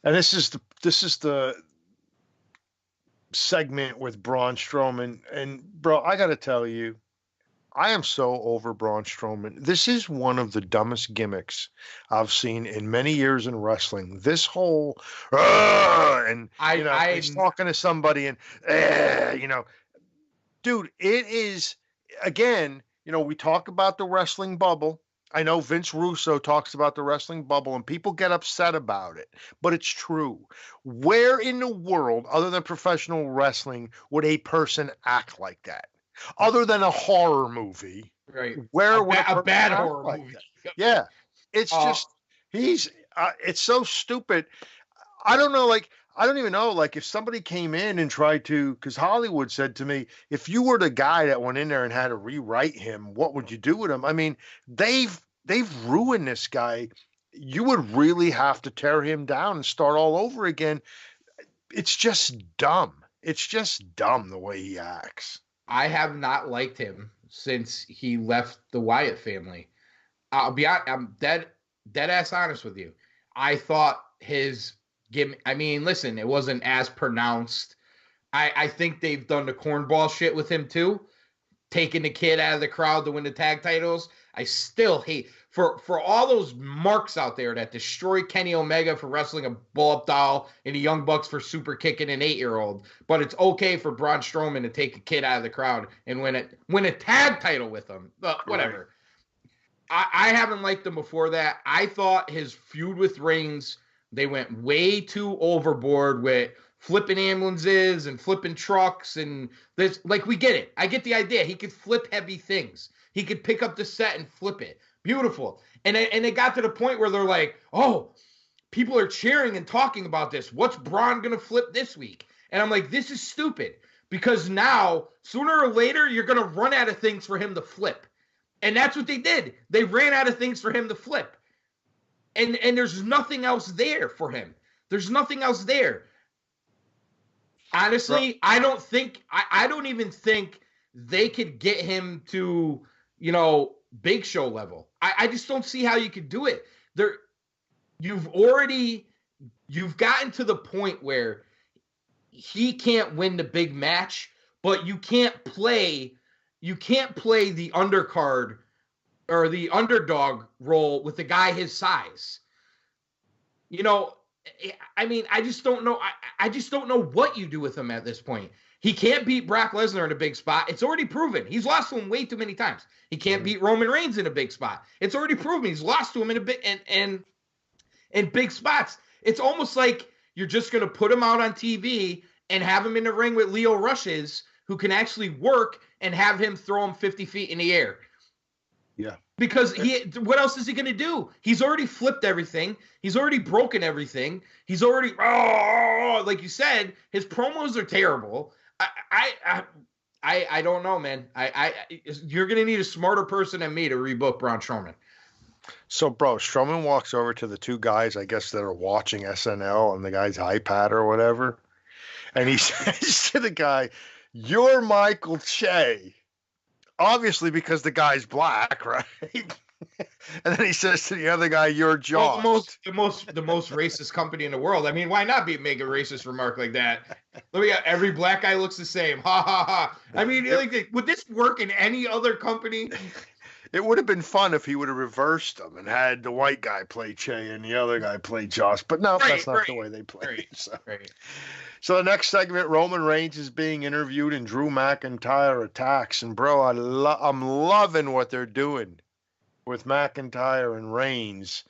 this is the segment with Braun Strowman. And bro, I got to tell you, I am so over Braun Strowman. This is one of the dumbest gimmicks I've seen in many years in wrestling. This whole, he's talking to somebody and, dude, it is, again, we talk about the wrestling bubble. I know Vince Russo talks about the wrestling bubble and people get upset about it, but it's true. Where in the world, other than professional wrestling, would a person act like that? Other than a horror movie, right? Where a bad horror movie? Yeah, it's just it's so stupid. I don't know. Like I don't even know. Like if somebody came in and tried to, because Hollywood said to me, if you were the guy that went in there and had to rewrite him, what would you do with him? I mean, they've ruined this guy. You would really have to tear him down and start all over again. It's just dumb. It's just dumb the way he acts. I have not liked him since he left the Wyatt family. I'm dead ass honest with you. I thought his gimmick. I mean, listen, it wasn't as pronounced. I think they've done the cornball shit with him too, taking the kid out of the crowd to win the tag titles. I still hate for all those marks out there that destroy Kenny Omega for wrestling a blow-up doll and the Young Bucks for super kicking an 8-year-old. But it's okay for Braun Strowman to take a kid out of the crowd and win a tag title with them. Whatever. Right. I haven't liked him before that. I thought his feud with Reigns, they went way too overboard with flipping ambulances and flipping trucks and this. Like, we get it. I get the idea. He could flip heavy things. He could pick up the set and flip it. Beautiful. And it got to the point where they're like, oh, people are cheering and talking about this. What's Braun going to flip this week? And I'm like, this is stupid. Because now, sooner or later, you're going to run out of things for him to flip. And that's what they did. They ran out of things for him to flip. And there's nothing else there for him. There's nothing else there. Honestly, I don't even think they could get him to, Big Show level. I just don't see how you could do it. You've gotten to the point where he can't win the big match, but you can't play the undercard or the underdog role with a guy his size. I mean, I just don't know. I just don't know what you do with him at this point. He can't beat Brock Lesnar in a big spot. It's already proven. He's lost to him way too many times. He can't beat Roman Reigns in a big spot. It's already proven. He's lost to him in a bit and in big spots. It's almost like you're just going to put him out on TV and have him in the ring with Leo Rushes, who can actually work, and have him throw him 50 feet in the air. Yeah. Because what else is he going to do? He's already flipped everything. He's already broken everything. He's already, like you said, his promos are terrible. I don't know, man. You're going to need a smarter person than me to rebook Braun Strowman. So, bro, Strowman walks over to the two guys, I guess, that are watching SNL on the guy's iPad or whatever. And he says to the guy, "You're Michael Che." Obviously, because the guy's black, right? And then he says to the other guy, "You're Josh." Well, the most racist company in the world. I mean, why not make a racist remark like that? Look at every black guy looks the same. Ha ha ha. I mean, would this work in any other company? It would have been fun if he would have reversed them and had the white guy play Che and the other guy play Josh. But no, that's not the way they play. So the next segment, Roman Reigns is being interviewed and Drew McIntyre attacks. And, bro, I'm loving what they're doing with McIntyre and Reigns.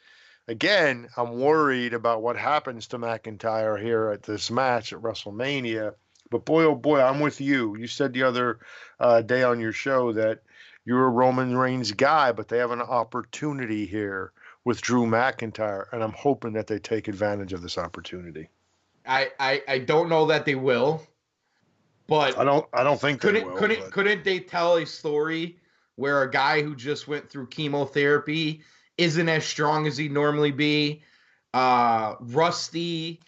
Again, I'm worried about what happens to McIntyre here at this match at WrestleMania. But, boy, oh, boy, I'm with you. You said the other day on your show that you're a Roman Reigns guy, but they have an opportunity here with Drew McIntyre. And I'm hoping that they take advantage of this opportunity. I don't know that they will, but I don't think they will. Couldn't they tell a story where a guy who just went through chemotherapy isn't as strong as he'd normally be? Rusty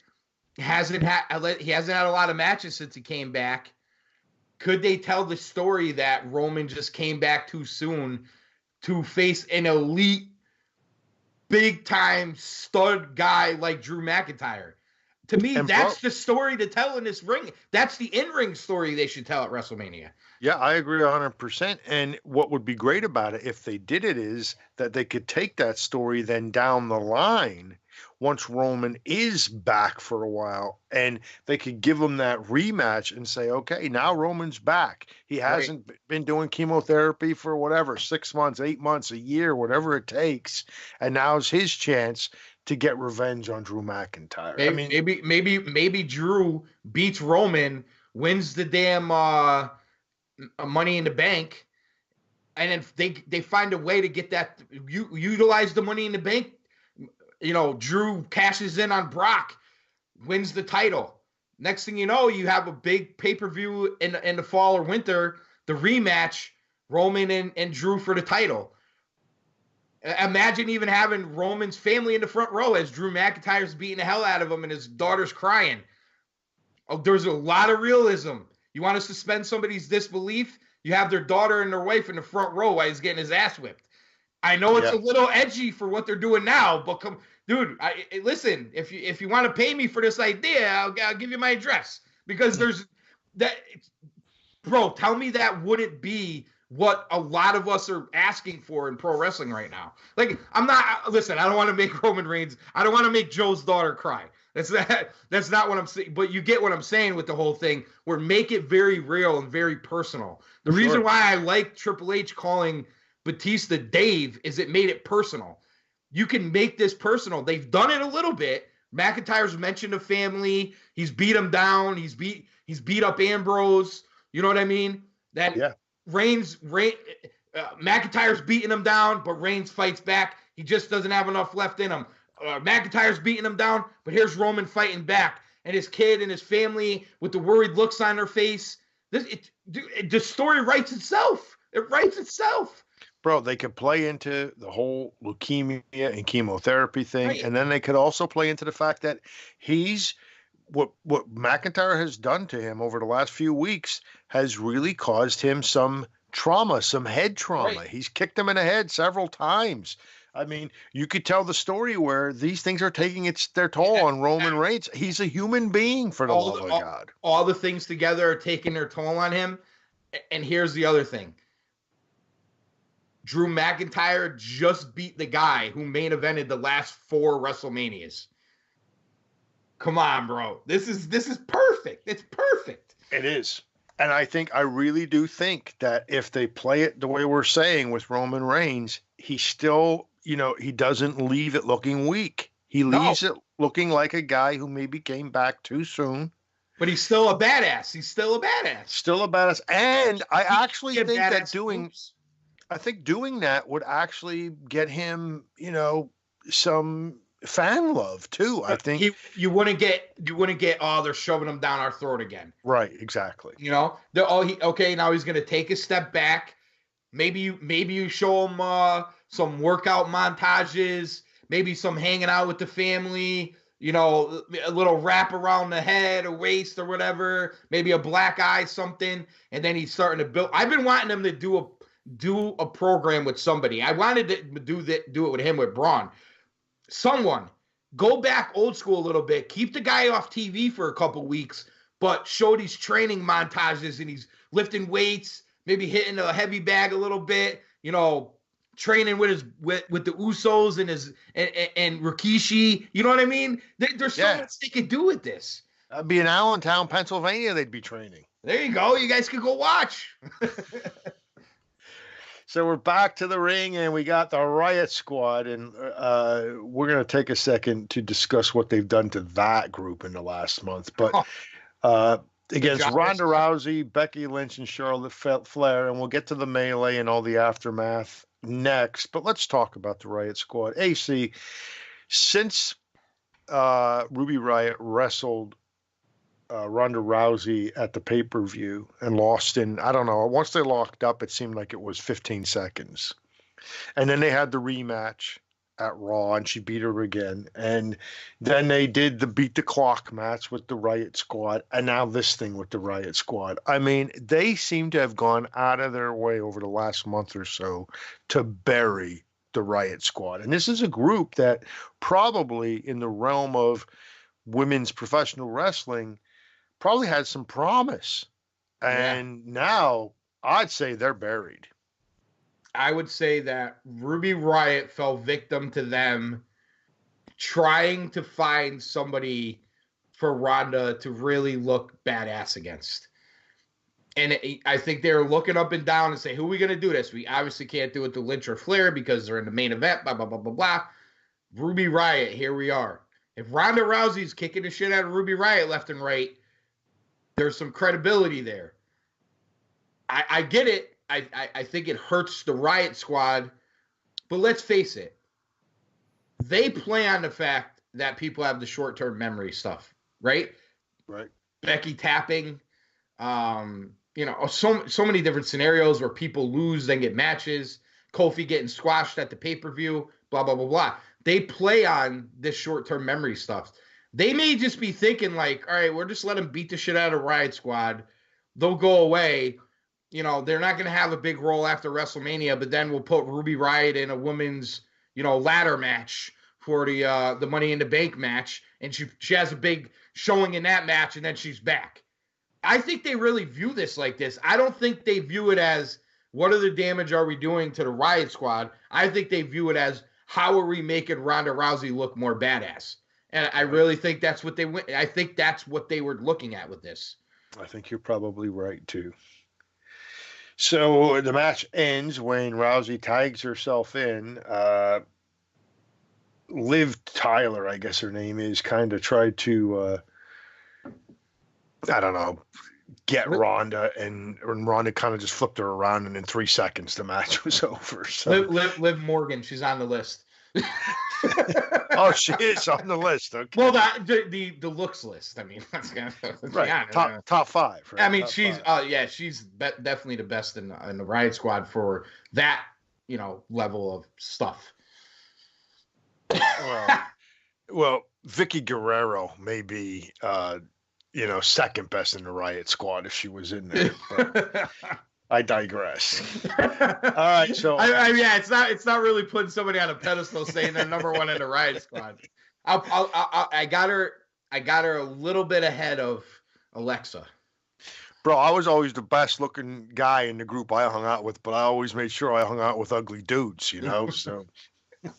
hasn't had a lot of matches since he came back. Could they tell the story that Roman just came back too soon to face an elite, big time stud guy like Drew McIntyre? To me, that's the story to tell in this ring. That's the in-ring story they should tell at WrestleMania. Yeah, I agree 100%. And what would be great about it if they did it is that they could take that story then down the line once Roman is back for a while, and they could give him that rematch and say, okay, now Roman's back. He hasn't been doing chemotherapy for whatever, 6 months, 8 months, a year, whatever it takes. And now's his chance to get revenge on Drew McIntyre. Maybe Drew beats Roman, wins the damn Money in the Bank, and then they find a way to get that. Utilize the Money in the Bank. Drew cashes in on Brock. wins the title. Next thing you know, you have a big pay-per-view in the fall or winter, the rematch, Roman and Drew for the title. Imagine even having Roman's family in the front row as Drew McIntyre's beating the hell out of him and his daughter's crying. Oh, there's a lot of realism. You want to suspend somebody's disbelief? You have their daughter and their wife in the front row while he's getting his ass whipped. I know it's a little edgy for what they're doing now, but dude, listen. If you want to pay me for this idea, I'll give you my address, because there's that. Bro, tell me that wouldn't be what a lot of us are asking for in pro wrestling right now. Like, listen, I don't want to make Roman Reigns, I don't want to make Joe's daughter cry. That's not what I'm saying. But you get what I'm saying with the whole thing, where make it very real and very personal. The reason why I like Triple H calling Batista Dave is it made it personal. You can make this personal. They've done it a little bit. McIntyre's mentioned a family. He's beat him down. He's beat up Ambrose. You know what I mean? McIntyre's beating him down, but Reigns fights back. He just doesn't have enough left in him. McIntyre's beating him down, but here's Roman fighting back, and his kid and his family with the worried looks on their face. The story writes itself. It writes itself. Bro, they could play into the whole leukemia and chemotherapy thing, right. And then they could also play into the fact that he's what McIntyre has done to him over the last few weeks has really caused him some trauma, some head trauma. Right. He's kicked him in the head several times. I mean, you could tell the story where these things are taking their toll on Roman Reigns. He's a human being, for the love of God. All the things together are taking their toll on him. And here's the other thing. Drew McIntyre just beat the guy who main evented the last 4 WrestleManias. Come on, bro. This is perfect. It's perfect. It is. And I really do think that if they play it the way we're saying with Roman Reigns, he still, he doesn't leave it looking weak. He leaves it looking like a guy who maybe came back too soon. But he's still a badass. Still a badass. And I actually think that doing that would actually get him, some fan love too. I think you wouldn't get they're shoving him down our throat again. Right, exactly. Now he's gonna take a step back. Maybe you show him some workout montages, maybe some hanging out with the family, a little wrap around the head or waist or whatever, maybe a black eye, something, and then he's starting to build. I've been wanting him to do a program with somebody. I wanted to do it with him, with Braun. Someone go back old school a little bit, keep the guy off TV for a couple weeks, but show these training montages and he's lifting weights, maybe hitting a heavy bag a little bit, training with the Usos and Rikishi. You know what I mean? There's so much they could do with this. That'd be in Allentown, Pennsylvania. They'd be training. There you go. You guys could go watch. So we're back to the ring, and we got the Riot Squad, and we're going to take a second to discuss what they've done to that group in the last month. But against Ronda Rousey, Becky Lynch, and Charlotte Flair, and we'll get to the melee and all the aftermath next. But let's talk about the Riot Squad. AC, since Ruby Riott wrestled Ronda Rousey at the pay-per-view and lost in, I don't know, once they locked up, it seemed like it was 15 seconds. And then they had the rematch at Raw, and she beat her again. And then they did the beat the clock match with the Riot Squad, and now this thing with the Riot Squad. I mean, they seem to have gone out of their way over the last month or so to bury the Riot Squad. And this is a group that probably in the realm of women's professional wrestling probably had some promise. And now I'd say they're buried. I would say that Ruby Riott fell victim to them trying to find somebody for Ronda to really look badass against. And I think they're looking up and down and say, who are we going to do this? We obviously can't do it to Lynch or Flair because they're in the main event, blah, blah, blah, blah, blah. Ruby Riott, here we are. If Ronda Rousey's kicking the shit out of Ruby Riott left and right, there's some credibility there. I get it. I think it hurts the Riot Squad, but let's face it. They play on the fact that people have the short-term memory stuff. right? Right. Becky tapping, so many different scenarios where people lose, then get matches. Kofi getting squashed at the pay-per-view, blah, blah, blah, blah. They play on this short-term memory stuff. They may just be thinking like, all right, we're just let them beat the shit out of Riot Squad. They'll go away. They're not going to have a big role after WrestleMania, but then we'll put Ruby Riott in a women's, ladder match for the Money in the Bank match, and she has a big showing in that match, and then she's back. I think they really view this like this. I don't think they view it as what are the damage are we doing to the Riot Squad. I think they view it as how are we making Ronda Rousey look more badass. And I really think that's what they went. I think that's what they were looking at with this. I think you're probably right too. So the match ends when Rousey tags herself in. Liv Tyler, I guess her name is, kind of tried to, I don't know, get Ronda, and Ronda kind of just flipped her around, and in 3 seconds the match was over. So Liv Morgan, she's on the list. Oh, she is on the list. Okay. Well, the looks list. I mean, that's kind of right. Top 5. Right? I mean, top she's 5. She's definitely the best in the Riot Squad for that level of stuff. Well, Vicky Guerrero may be second best in the Riot Squad if she was in there. But I digress. All right, so it's not really putting somebody on a pedestal saying they're number one in the Riot Squad. I got her a little bit ahead of Alexa. Bro, I was always the best looking guy in the group I hung out with, but I always made sure I hung out with ugly dudes, so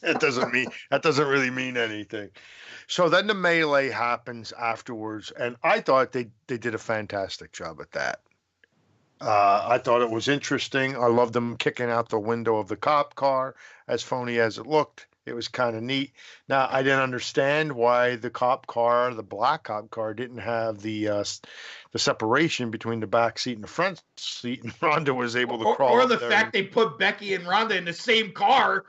that doesn't really mean anything. So then the melee happens afterwards, and I thought they did a fantastic job at that. I thought it was interesting. I loved them kicking out the window of the cop car, as phony as it looked. It was kind of neat. Now, I didn't understand why the black cop car, didn't have the separation between the back seat and the front seat, and Ronda was able to crawl. Or the fact they put Becky and Ronda in the same car.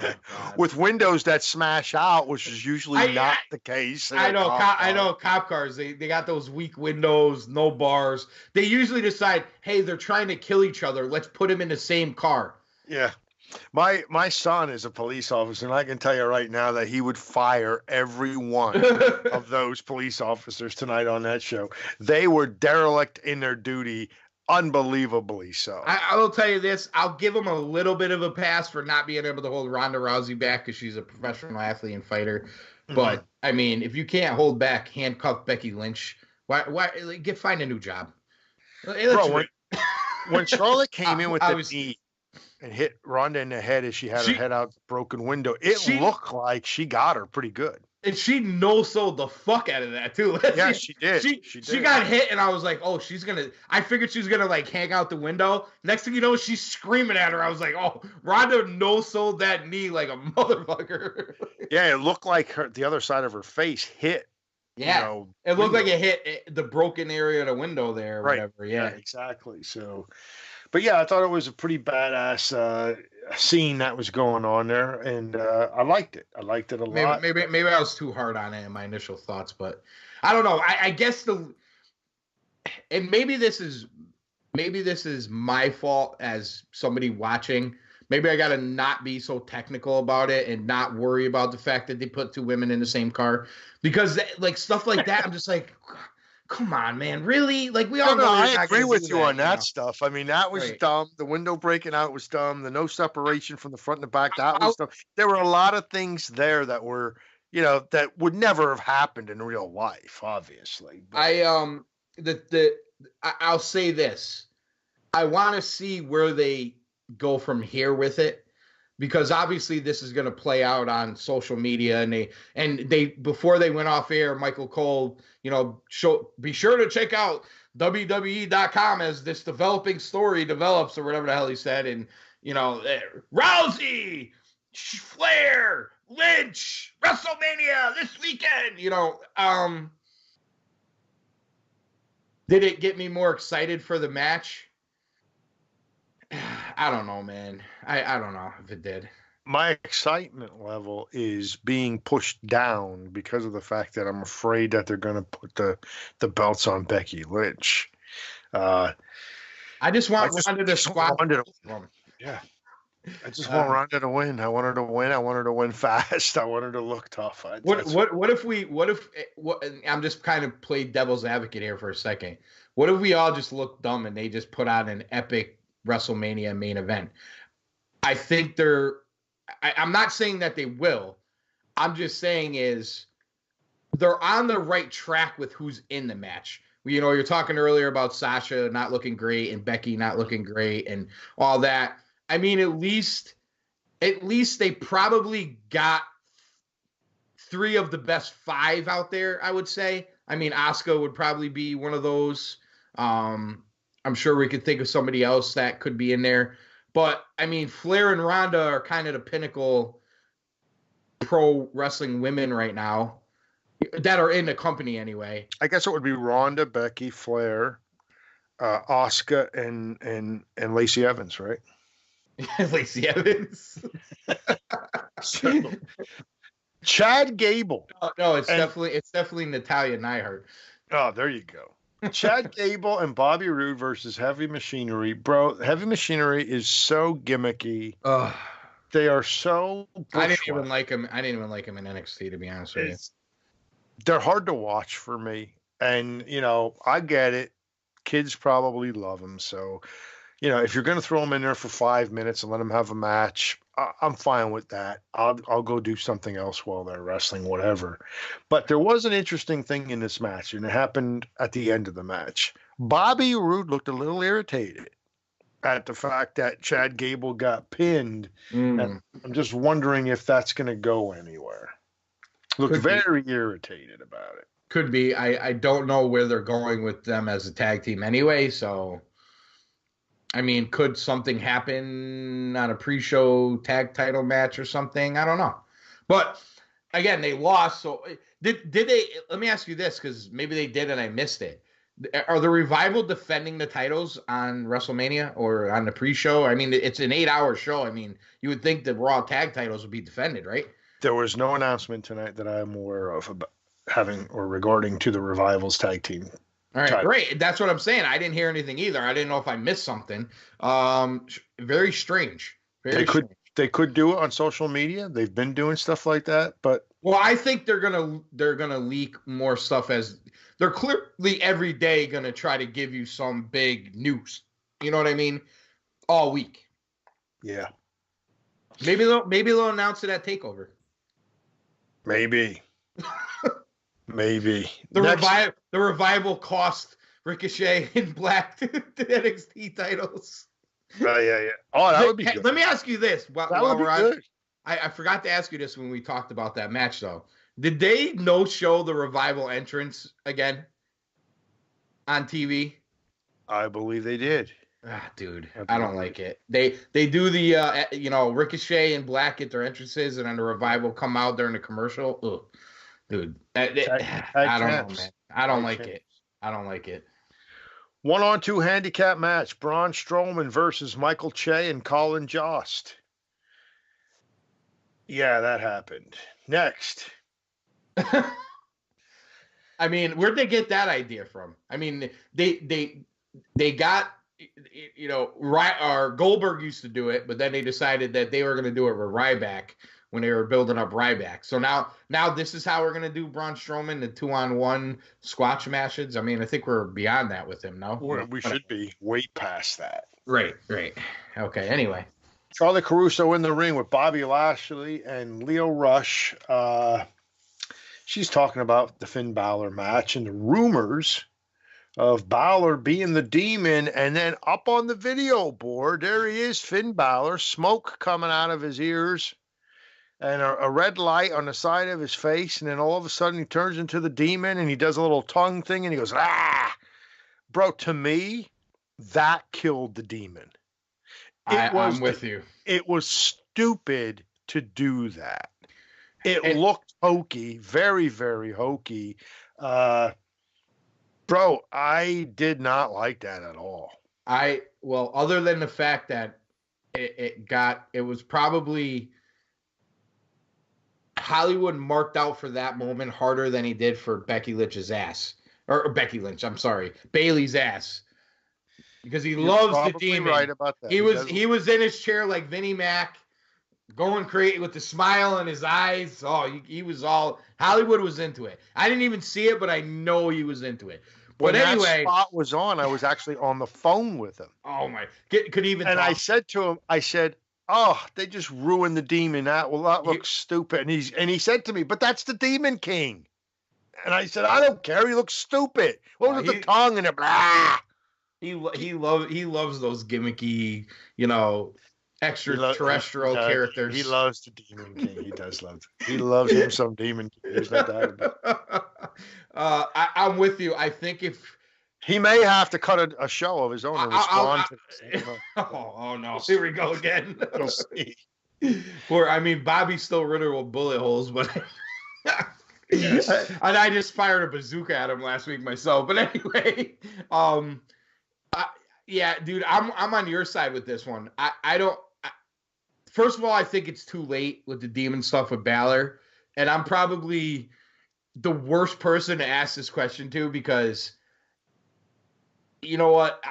Oh, with windows that smash out, which is usually not the case. I know cop cars. They got those weak windows, no bars. They usually decide, hey, they're trying to kill each other. Let's put them in the same car. Yeah. My son is a police officer, and I can tell you right now that he would fire every one of those police officers tonight on that show. They were derelict in their duty. Unbelievably so. I will tell you this. I'll give him a little bit of a pass for not being able to hold Ronda Rousey back because she's a professional athlete and fighter. Mm-hmm. But, I mean, if you can't hold back, handcuff Becky Lynch, find a new job. Bro, when Charlotte came in with the knee and hit Ronda in the head as she had her head out the broken window, it looked like she got her pretty good. And she no-sold the fuck out of that, too. Yeah, she did. She got hit, and I was like, oh, I figured she was going to, hang out the window. Next thing you know, she's screaming at her. I was like, oh, Ronda no-sold that knee like a motherfucker. Yeah, it looked like the other side of her face hit. Yeah, it looked like it hit the broken area of the window there or whatever. Yeah, exactly. So, but yeah, I thought it was a pretty badass scene that was going on there, and I liked it. I liked it a lot. Maybe I was too hard on it in my initial thoughts, but I don't know. I guess and maybe this is my fault as somebody watching. Maybe I got to not be so technical about it and not worry about the fact that they put two women in the same car, because stuff like that, I'm just like, come on, man, really? We all know. I agree with you on that stuff. I mean, that was dumb. The window breaking out was dumb. The no separation from the front and the back, that was dumb. There were a lot of things there that were, that would never have happened in real life, obviously. But I'll say this. I want to see where they go from here with it, because obviously this is going to play out on social media, and they before they went off air, Michael Cole, be sure to check out WWE.com as this developing story develops, or whatever the hell he said, and Rousey, Flair, Lynch, WrestleMania this weekend. Did it get me more excited for the match? I don't know, man. I don't know if it did. my excitement level is being pushed down because of the fact that I'm afraid that they're going to put the belts on Becky Lynch. Uh, I just want Ronda to squat. Yeah. I just want Ronda to win. I want her to win. I want her to win fast. I want her to look tough. What if I'm just kind of played devil's advocate here for a second. What if we all just look dumb and they just put on an epic WrestleMania main event? I think I'm not saying that they will. I'm just saying they're on the right track with who's in the match. You know, you're talking earlier about Sasha not looking great and Becky not looking great and all that. I mean, at least they probably got 3 of the best 5 out there, I would say. I mean, Asuka would probably be one of those. I'm sure we could think of somebody else that could be in there. But, I mean, Flair and Ronda are kind of the pinnacle pro wrestling women right now that are in the company anyway. I guess it would be Ronda, Becky, Flair, Asuka, and Lacey Evans, right? Lacey Evans. Chad Gable. Oh, no, it's definitely Natalya Neidhart. Oh, there you go. Chad Gable and Bobby Roode versus Heavy Machinery. Bro, Heavy Machinery is so gimmicky. They are so I didn't even like him in NXT, to be honest with you. They're hard to watch for me. And, you know, I get it. Kids probably love them. So, you know, if you're going to throw them in there for 5 minutes and let them have a match, I'm fine with that. I'll go do something else while they're wrestling, whatever. But there was an interesting thing in this match, and it happened at the end of the match. Bobby Roode looked a little irritated at the fact that Chad Gable got pinned. And I'm just wondering if that's going to go anywhere. Looked very irritated about it. Could be. I don't know where they're going with them as a tag team anyway, so I mean, could something happen on a pre-show tag title match or something? I don't know. But again, they lost. So did they? Let me ask you this, because maybe they did and I missed it. Are the Revival defending the titles on WrestleMania or on the pre-show? I mean, it's an 8-hour show. I mean, you would think the Raw tag titles would be defended, right? There was no announcement tonight that I'm aware of about regarding to the Revival's tag team. All right, great. That's what I'm saying. I didn't hear anything either. I didn't know if I missed something. Very strange. They could do it on social media. They've been doing stuff like that, but I think they're gonna leak more stuff, as they're clearly every day gonna try to give you some big news. You know what I mean? All week. Yeah. Maybe they'll announce it at TakeOver. Maybe. Maybe. The revival cost Ricochet and Black to NXT titles. Yeah. Oh, that would be good. Let me ask you this. That would be good. I forgot to ask you this when we talked about that match, though. Did they no-show the Revival entrance again on TV? I believe they did. Dude, I don't like it. They do the Ricochet and Black get their entrances, and then the Revival come out during the commercial. Ugh. Dude, I don't know, man. I don't like it. 1-on-2 handicap match: Braun Strowman versus Michael Che and Colin Jost. Yeah, that happened. Next. I mean, where'd they get that idea from? I mean, they got, Goldberg used to do it, but then they decided that they were going to do it with Ryback when they were building up Ryback. So now this is how we're going to do Braun Strowman, the 2-on-1 squash matches. I mean, I think we're beyond that with him, no? We should be way past that. Right. Okay, anyway. Charlie Caruso in the ring with Bobby Lashley and Lio Rush. She's talking about the Finn Balor match and the rumors of Balor being the demon, and then up on the video board, there he is, Finn Balor, smoke coming out of his ears, and a red light on the side of his face, and then all of a sudden he turns into the demon, and he does a little tongue thing, and he goes, ah! Bro, to me, that killed the demon. I'm with you. It was stupid to do that. It looked hokey, very, very hokey. Bro, I did not like that at all. Other than the fact that it was probably Hollywood marked out for that moment harder than he did for Becky Lynch's ass. Or Becky Lynch, I'm sorry. Bailey's ass. Because he You're loves the probably demon. right about that. He was in his chair like Vinnie Mac, going crazy with the smile in his eyes. Oh, he was all Hollywood was into it. I didn't even see it, but I know he was into it. But when anyway, that spot was on, I was actually on the phone with him. Oh my! Could even. And talk. I said to him, "Oh, they just ruined the demon. That looks stupid." And he said to me, "But that's the Demon King." And I said, "I don't care. He looks stupid. What was the tongue and the blah?" He loves those gimmicky, extraterrestrial characters. He loves the Demon King. He does love. He loves him some Demon King. There's no doubt about it. I'm with you. I think if he may have to cut a show of his own and respond to this. Oh no! Here we go again. We'll see. Bobby still riddled with bullet holes, but and I just fired a bazooka at him last week myself. But anyway, yeah, dude, I'm on your side with this one. First of all, I think it's too late with the demon stuff with Balor, and I'm probably the worst person to ask this question to because you know what?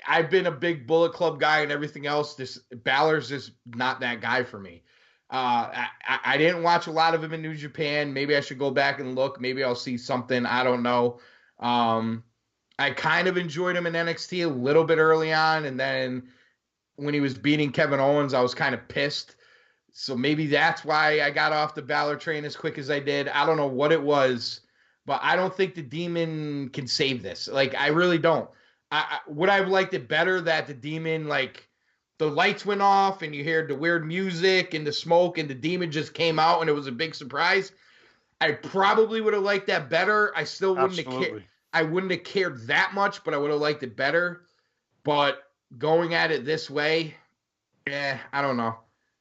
I've been a big Bullet Club guy and everything else. This Balor's just not that guy for me. I didn't watch a lot of him in New Japan. Maybe I should go back and look. Maybe I'll see something. I don't know. I kind of enjoyed him in NXT a little bit early on, and then when he was beating Kevin Owens, I was kind of pissed. So maybe that's why I got off the Balor train as quick as I did. I don't know what it was, but I don't think the Demon can save this. Like, I really don't. Would I have liked it better that the Demon, like, the lights went off and you heard the weird music and the smoke and the Demon just came out and it was a big surprise? I probably would have liked that better. I still wouldn't have cared. I wouldn't have cared that much, but I would have liked it better. But going at it this way, I don't know.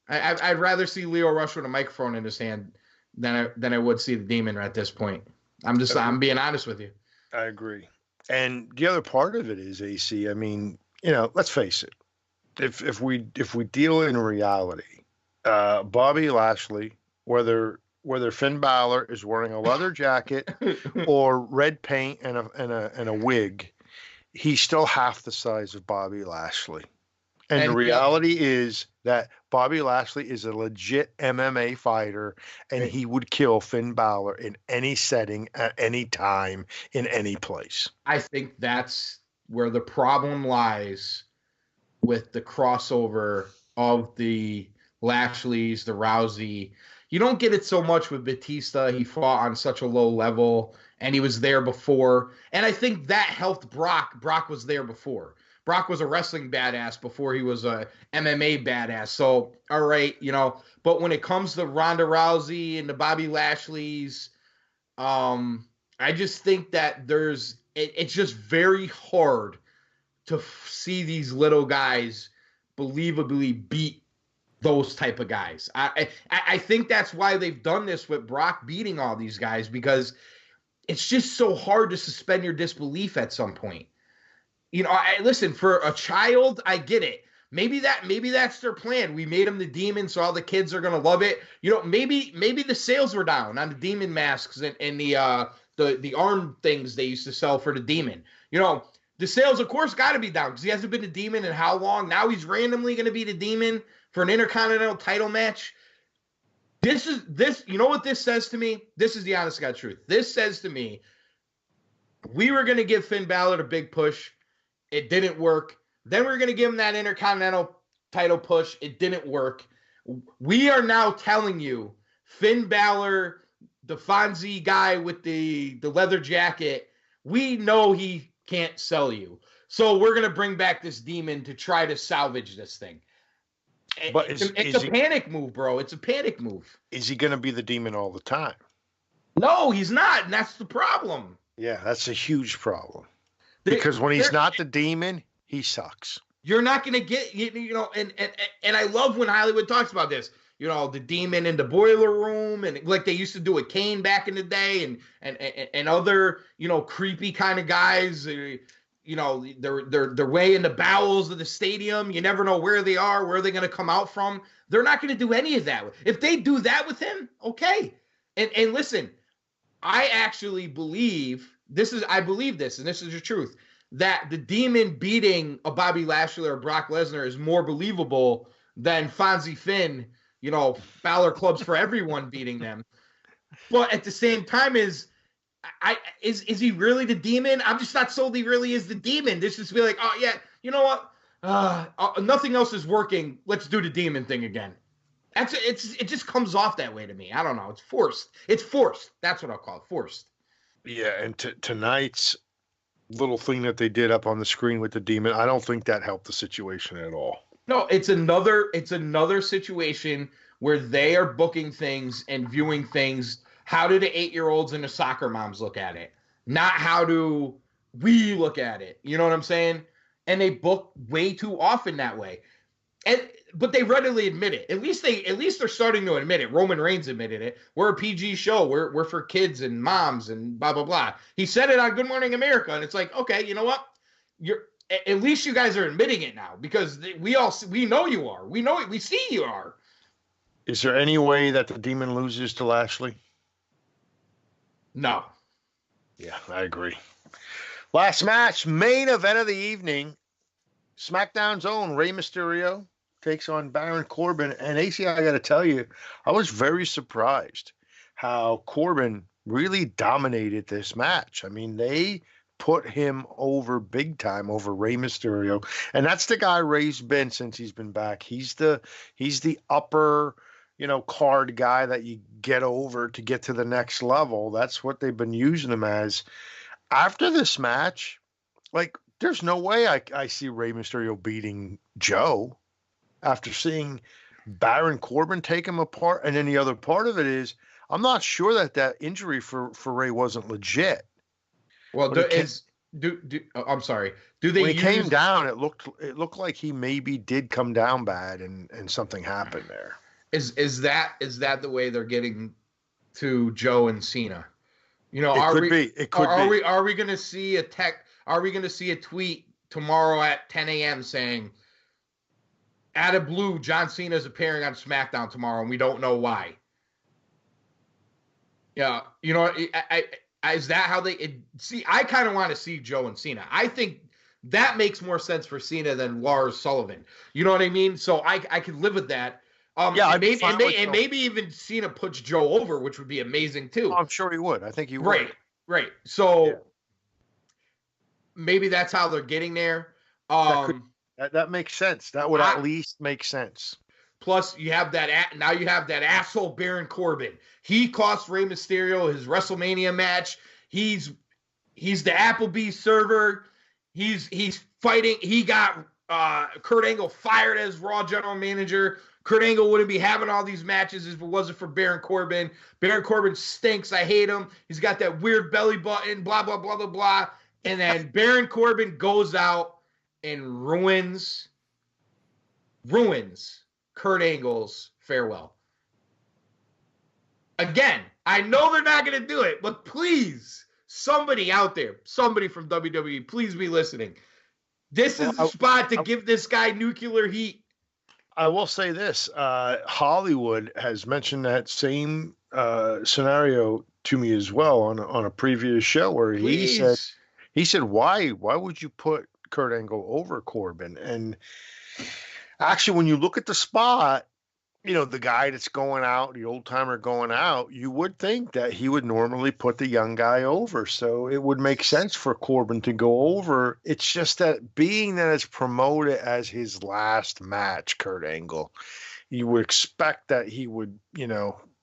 I'd rather see Lio Rush with a microphone in his hand than I would see the Demon at this point. I'm being honest with you. I agree. And the other part of it is, AC, I mean, let's face it. If we deal in reality, Bobby Lashley, whether Finn Balor is wearing a leather jacket or red paint and a wig, he's still half the size of Bobby Lashley. And the reality is that Bobby Lashley is a legit MMA fighter, and he would kill Finn Balor in any setting, at any time, in any place. I think that's where the problem lies with the crossover of the Lashleys, the Rousey. You don't get it so much with Batista. He fought on such a low level, and he was there before. And I think that helped Brock. Brock was there before. Brock was a wrestling badass before he was a MMA badass. So, all right, But when it comes to Ronda Rousey and the Bobby Lashleys, I just think that it's just very hard to see these little guys believably beat those type of guys. I think that's why they've done this with Brock beating all these guys, because it's just so hard to suspend your disbelief at some point. Listen, for a child, I get it. Maybe that's their plan. We made him the Demon, so all the kids are gonna love it. Maybe the sales were down on the Demon masks and the arm things they used to sell for the Demon. The sales, of course, got to be down because he hasn't been the Demon in how long? Now he's randomly going to be the Demon for an Intercontinental title match. You know what this says to me? This is the honest to God truth. This says to me, we were going to give Finn Balor a big push. It didn't work. Then we were going to give him that Intercontinental title push. It didn't work. We are now telling you, Finn Balor, the Fonzie guy with the leather jacket, we know he can't sell you. So we're going to bring back this Demon to try to salvage this thing. But it's a panic move, bro. It's a panic move. Is he going to be the Demon all the time? No, he's not. And that's the problem. Yeah, that's a huge problem. Because when he's not the Demon, he sucks. You're not going to get, and I love when Hollywood talks about this. The Demon in the boiler room, and like they used to do with Kane back in the day, and other, creepy kind of guys. they're way in the bowels of the stadium. You never know where they are, where they're going to come out from. They're not going to do any of that. If they do that with him, okay. And listen, I actually believe I believe this, and this is the truth, that the Demon beating a Bobby Lashley or Brock Lesnar is more believable than Fonzie Finn, Balor Clubs for Everyone beating them. But at the same time, is he really the Demon? I'm just not sold he really is the Demon. This just be like, oh yeah, you know what? Nothing else is working. Let's do the Demon thing again. It just comes off that way to me. I don't know. It's forced. It's forced. That's what I'll call it. Forced. Yeah, and tonight's little thing that they did up on the screen with the Demon, I don't think that helped the situation at all. No, it's another situation where they are booking things and viewing things. How do the 8-year-olds and the soccer moms look at it? Not how do we look at it. You know what I'm saying? And they book way too often that way. But they readily admit it. At least they're starting to admit it. Roman Reigns admitted it. We're a PG show. We're for kids and moms and blah blah blah. He said it on Good Morning America, and it's like, okay, you know what? At least you guys are admitting it now, because we know you are. We know it. We see you are. Is there any way that the Demon loses to Lashley? No. Yeah, I agree. Last match, main event of the evening. SmackDown's own Rey Mysterio takes on Baron Corbin. And AC, I got to tell you, I was very surprised how Corbin really dominated this match. I mean, they put him over big time over Rey Mysterio. And that's the guy Rey's been since he's been back. He's the upper, card guy that you get over to get to the next level. That's what they've been using him as. After this match, there's no way I see Rey Mysterio beating Joe after seeing Baron Corbin take him apart. And then the other part of it is, I'm not sure that injury for Rey wasn't legit. Well, I'm sorry. Do they? When he came down, it looked like he maybe did come down bad, and something happened there. Is that the way they're getting to Joe and Cena? It could be. Are we going to see a tech? Are we going to see a tweet tomorrow at 10 a.m. saying, out of blue, John Cena is appearing on SmackDown tomorrow, and we don't know why? Yeah, is that how they see? I kind of want to see Joe and Cena. I think that makes more sense for Cena than Lars Sullivan. You know what I mean? So I could live with that. Maybe even Cena puts Joe over, which would be amazing too. I'm sure he would. I think he would. Right. So maybe that's how they're getting there. That makes sense. That would at least make sense. Plus, you have that asshole Baron Corbin. He cost Rey Mysterio his WrestleMania match. He's the Applebee's server. He's fighting. He got Kurt Angle fired as Raw general manager. Kurt Angle wouldn't be having all these matches if it wasn't for Baron Corbin. Baron Corbin stinks. I hate him. He's got that weird belly button, blah, blah, blah, blah, blah. And then Baron Corbin goes out and ruins Kurt Angle's farewell. Again, I know they're not going to do it, but please, somebody out there, somebody from WWE, please be listening. This is the spot to give this guy nuclear heat. I will say this. Hollywood has mentioned that same scenario to me as well on a previous show where he said, why would you put Kurt Angle over Corbin? And actually, when you look at the spot, the guy that's going out, the old timer going out, you would think that he would normally put the young guy over. So it would make sense for Corbin to go over. It's just that being that it's promoted as his last match, Kurt Angle, you would expect that he would,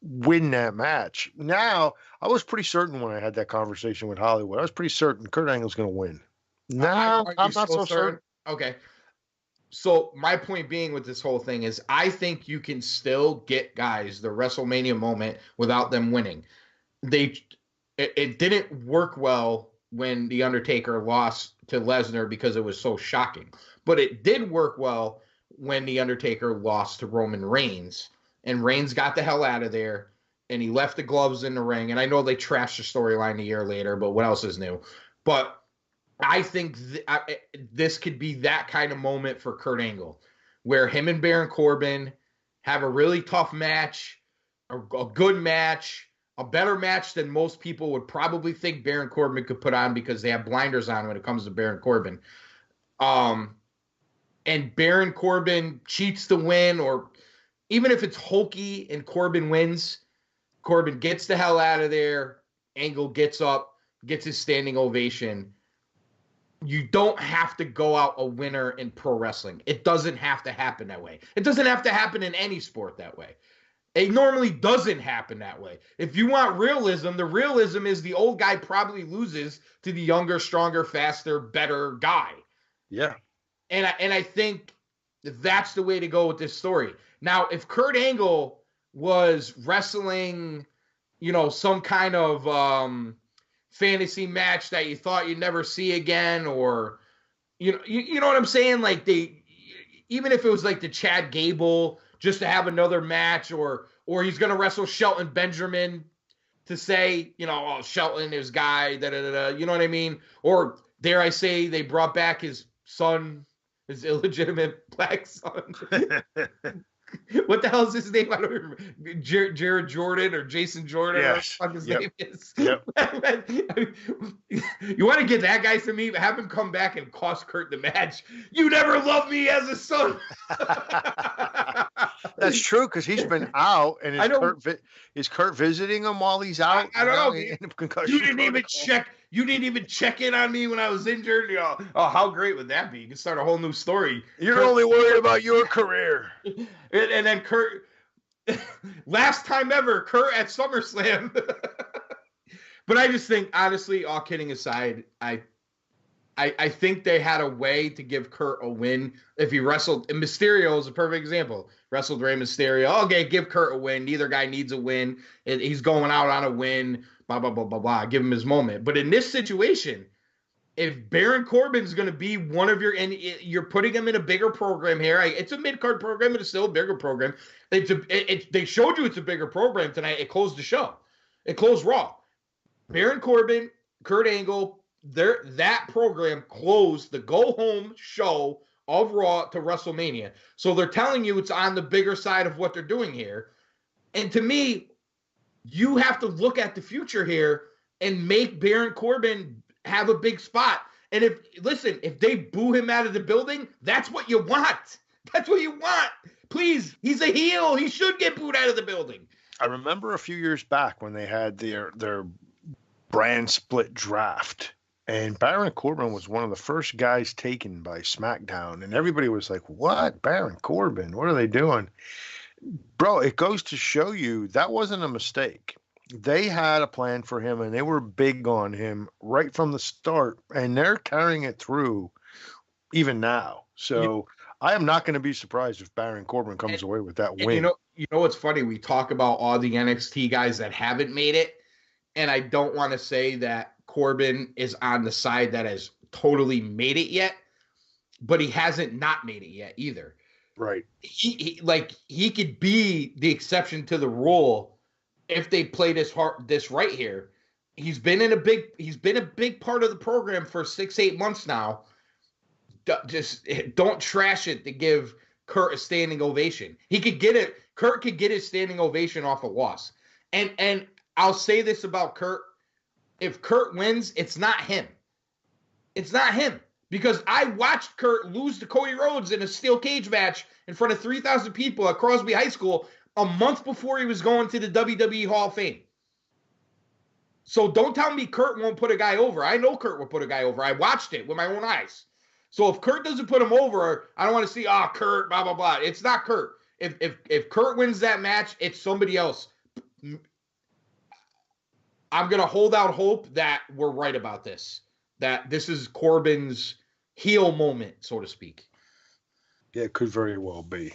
win that match. Now, I was pretty certain when I had that conversation with Hollywood, I was pretty certain Kurt Angle's going to win. Now, I'm not so certain. Okay. So my point being with this whole thing is I think you can still get guys the WrestleMania moment without them winning. It didn't work well when The Undertaker lost to Lesnar because it was so shocking. But it did work well when The Undertaker lost to Roman Reigns. And Reigns got the hell out of there. And he left the gloves in the ring. And I know they trashed the storyline a year later, but what else is new? But I think this could be that kind of moment for Kurt Angle, where him and Baron Corbin have a really tough match, a good match, a better match than most people would probably think Baron Corbin could put on because they have blinders on when it comes to Baron Corbin. And Baron Corbin cheats to win, or even if it's hokey and Corbin wins, Corbin gets the hell out of there. Angle gets up, gets his standing ovation. You don't have to go out a winner in pro wrestling. It doesn't have to happen that way. It doesn't have to happen in any sport that way. It normally doesn't happen that way. If you want realism, the realism is the old guy probably loses to the younger, stronger, faster, better guy. Yeah. And I think that's the way to go with this story. Now, if Kurt Angle was wrestling, some kind of fantasy match that you thought you'd never see again, or you know what I'm saying? Like even if it was like the Chad Gable just to have another match, or he's gonna wrestle Shelton Benjamin to say, oh, Shelton is guy, da da da da, you know what I mean? Or dare I say they brought back his son, his illegitimate black son. What the hell is his name? I don't remember. Jared Jordan or Jason Jordan. Yes. Or what the fuck his name is. Yep. You want to get that guy to me? Have him come back and cost Kurt the match. You never loved me as a son. That's true, because he's been out, and is Kurt visiting him while he's out? I don't know. You didn't even check. You didn't even check in on me when I was injured. Oh, how great would that be? You can start a whole new story. You're only worried about your career. And then Kurt, last time ever, Kurt at SummerSlam. But I just think, honestly, all kidding aside, I think they had a way to give Kurt a win if he wrestled. And Mysterio is a perfect example. Wrestled Rey Mysterio. Okay, give Kurt a win. Neither guy needs a win. He's going out on a win. Blah, blah, blah, blah, blah. Give him his moment. But in this situation, if Baron Corbin's going to be one of and you're putting him in a bigger program here. It's a mid-card program, but it's still a bigger program. They showed you it's a bigger program tonight. It closed the show. It closed Raw. Baron Corbin, Kurt Angle, that program closed the go-home show of Raw to WrestleMania. So they're telling you it's on the bigger side of what they're doing here. And to me, you have to look at the future here and make Baron Corbin have a big spot. And if they boo him out of the building, that's what you want. That's what you want. Please, he's a heel. He should get booed out of the building. I remember a few years back when they had their brand split draft, and Baron Corbin was one of the first guys taken by SmackDown, and everybody was like, what? Baron Corbin? What are they doing? Bro, it goes to show you that wasn't a mistake. They had a plan for him, and they were big on him right from the start, and they're carrying it through even now. So I am not going to be surprised if Baron Corbin comes away with that win. You know what's funny? We talk about all the NXT guys that haven't made it, and I don't want to say that Corbin is on the side that has totally made it yet, but he hasn't not made it yet either. Right. He could be the exception to the rule if they play this right here. He's been a big part of the program for 6-8 months now. Just don't trash it to give Kurt a standing ovation. He could get it. Kurt could get his standing ovation off a loss. And I'll say this about Kurt. If Kurt wins, it's not him. It's not him. Because I watched Kurt lose to Cody Rhodes in a steel cage match in front of 3,000 people at Crosby High School a month before he was going to the WWE Hall of Fame. So don't tell me Kurt won't put a guy over. I know Kurt will put a guy over. I watched it with my own eyes. So if Kurt doesn't put him over, I don't want to see, Kurt, blah, blah, blah. It's not Kurt. If Kurt wins that match, it's somebody else. I'm going to hold out hope that we're right about this. That this is Corbin's heel moment, so to speak. Yeah, it could very well be.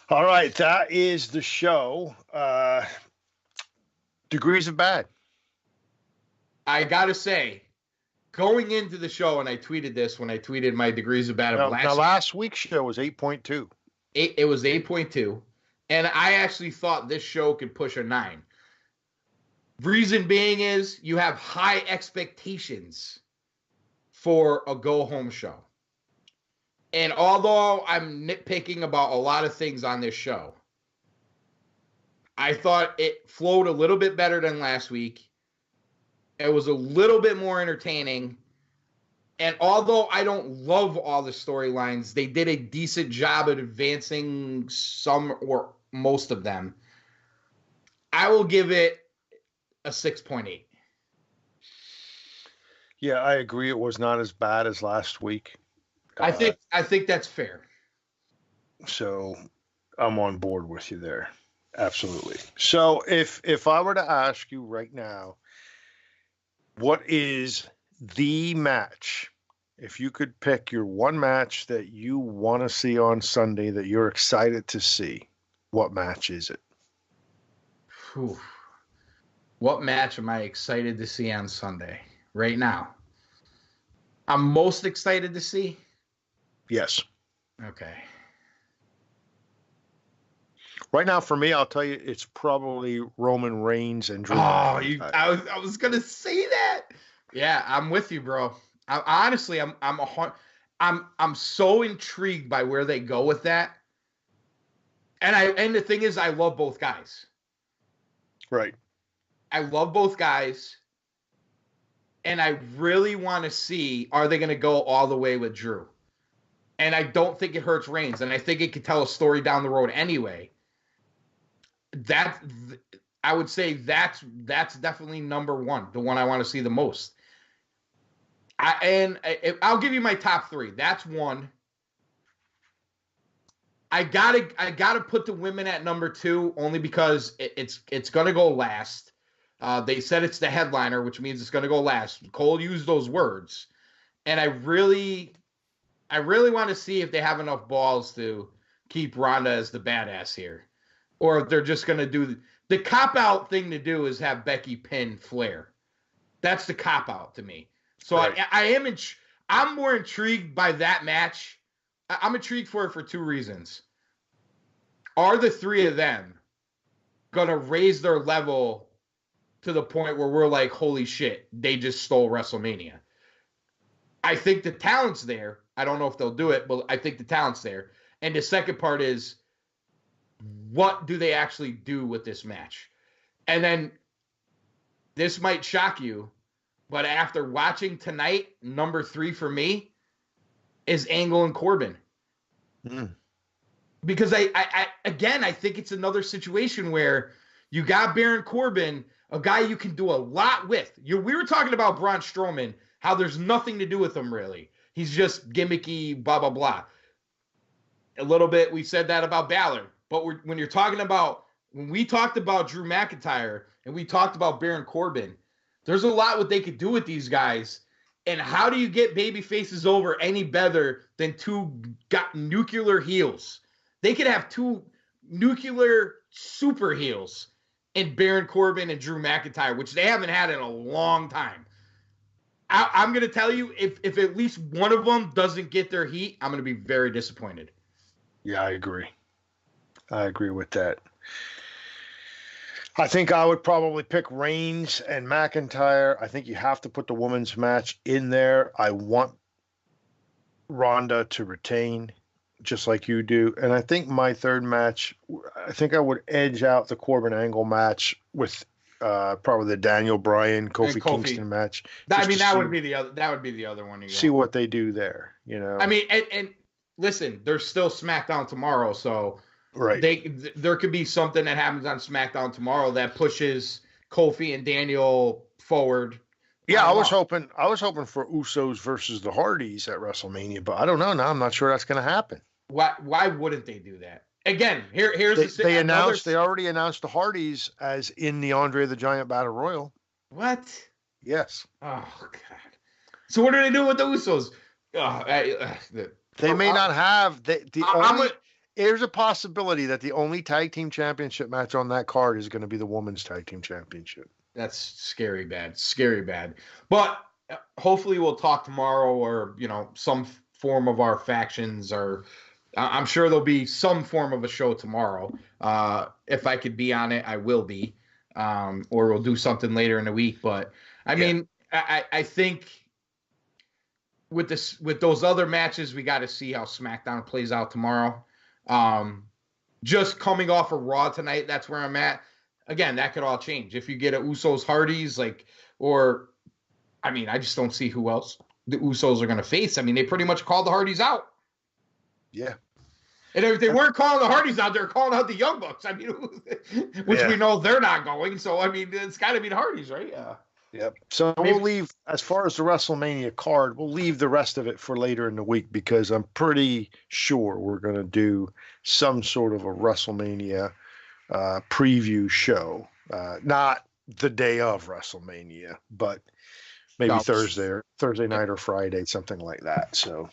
All right, that is the show. Degrees of bad. I got to say, going into the show, and I tweeted this when I tweeted my degrees of bad. Last week's show was 8.2. It was 8.2. And I actually thought this show could push a 9. Reason being is you have high expectations for a go-home show. And although I'm nitpicking about a lot of things on this show, I thought it flowed a little bit better than last week. It was a little bit more entertaining. And although I don't love all the storylines, they did a decent job at advancing some or most of them. I will give it a 6.8. Yeah, I agree. It was not as bad as last week. I think that's fair. So I'm on board with you there. Absolutely. So if I were to ask you right now, what is the match? If you could pick your one match that you want to see on Sunday that you're excited to see, what match is it? Whew. What match am I excited to see on Sunday? Right now. I'm most excited to see? Yes. Okay. Right now, for me, I'll tell you, it's probably Roman Reigns and Drew. I was gonna say that. Yeah, I'm with you, bro. I'm so intrigued by where they go with that. And the thing is, I love both guys. Right. I love both guys. And I really want to see, are they going to go all the way with Drew? And I don't think it hurts Reigns. And I think it could tell a story down the road anyway. I would say that's definitely number one, the one I want to see the most. I'll give you my top three. That's one. I gotta put the women at number two, only because it's gonna go last. They said it's the headliner, which means it's gonna go last. Cole used those words, and I really want to see if they have enough balls to keep Ronda as the badass here, or if they're just gonna do the cop out thing to do is have Becky pin Flair. That's the cop out to me. So right. I'm more intrigued by that match. I'm intrigued for it for two reasons. Are the three of them going to raise their level to the point where we're like, holy shit, they just stole WrestleMania? I think the talent's there. I don't know if they'll do it, but I think the talent's there. And the second part is, what do they actually do with this match? And then, this might shock you, but after watching tonight, number three for me is Angle and Corbin. Because I think it's another situation where you got Baron Corbin, a guy you can do a lot with. We were talking about Braun Strowman, how there's nothing to do with him really. He's just gimmicky, blah, blah, blah. A little bit, we said that about Balor. But when we talked about Drew McIntyre and we talked about Baron Corbin, there's a lot what they could do with these guys. And how do you get baby faces over any better than two nuclear heels? They could have two nuclear super heels in Baron Corbin and Drew McIntyre, which they haven't had in a long time. I'm going to tell you, if at least one of them doesn't get their heat, I'm going to be very disappointed. Yeah, I agree. I agree with that. I think I would probably pick Reigns and McIntyre. I think you have to put the women's match in there. I want Ronda to retain, just like you do. And I think my third match, I think I would edge out the Corbin Angle match with probably the Daniel Bryan Kofi Kingston match. That would be the other one. See what they do there, you know. I mean, and listen, there's still SmackDown tomorrow, so. Right. There could be something that happens on SmackDown tomorrow that pushes Kofi and Daniel forward. Yeah, I was hoping for Usos versus the Hardys at WrestleMania, but I don't know. Now I'm not sure that's going to happen. Why wouldn't they do that? Again, here's they already announced the Hardys as in the Andre the Giant Battle Royal. What? Yes. Oh God. So what do they do with the Usos? They may not have There's a possibility that the only tag team championship match on that card is going to be the women's tag team championship. That's scary bad. But hopefully we'll talk tomorrow, or some form of our factions, or I'm sure there'll be some form of a show tomorrow. If I could be on it, I will be, or we'll do something later in the week. But I mean, I think with those other matches, we got to see how SmackDown plays out tomorrow. Just coming off of Raw tonight, that's where I'm at. Again, that could all change. If you get a Usos Hardys, I just don't see who else the Usos are going to face. I mean, they pretty much called the Hardys out. Yeah. And if they weren't calling the Hardys out, they're calling out the Young Bucks. I mean, which we know they're not going. So, I mean, it's got to be the Hardys, right? Yeah. Yep. So we'll leave, as far as the WrestleMania card, we'll leave the rest of it for later in the week because I'm pretty sure we're going to do some sort of a WrestleMania preview show. Not the day of WrestleMania, but maybe Thursday night or Friday, something like that. So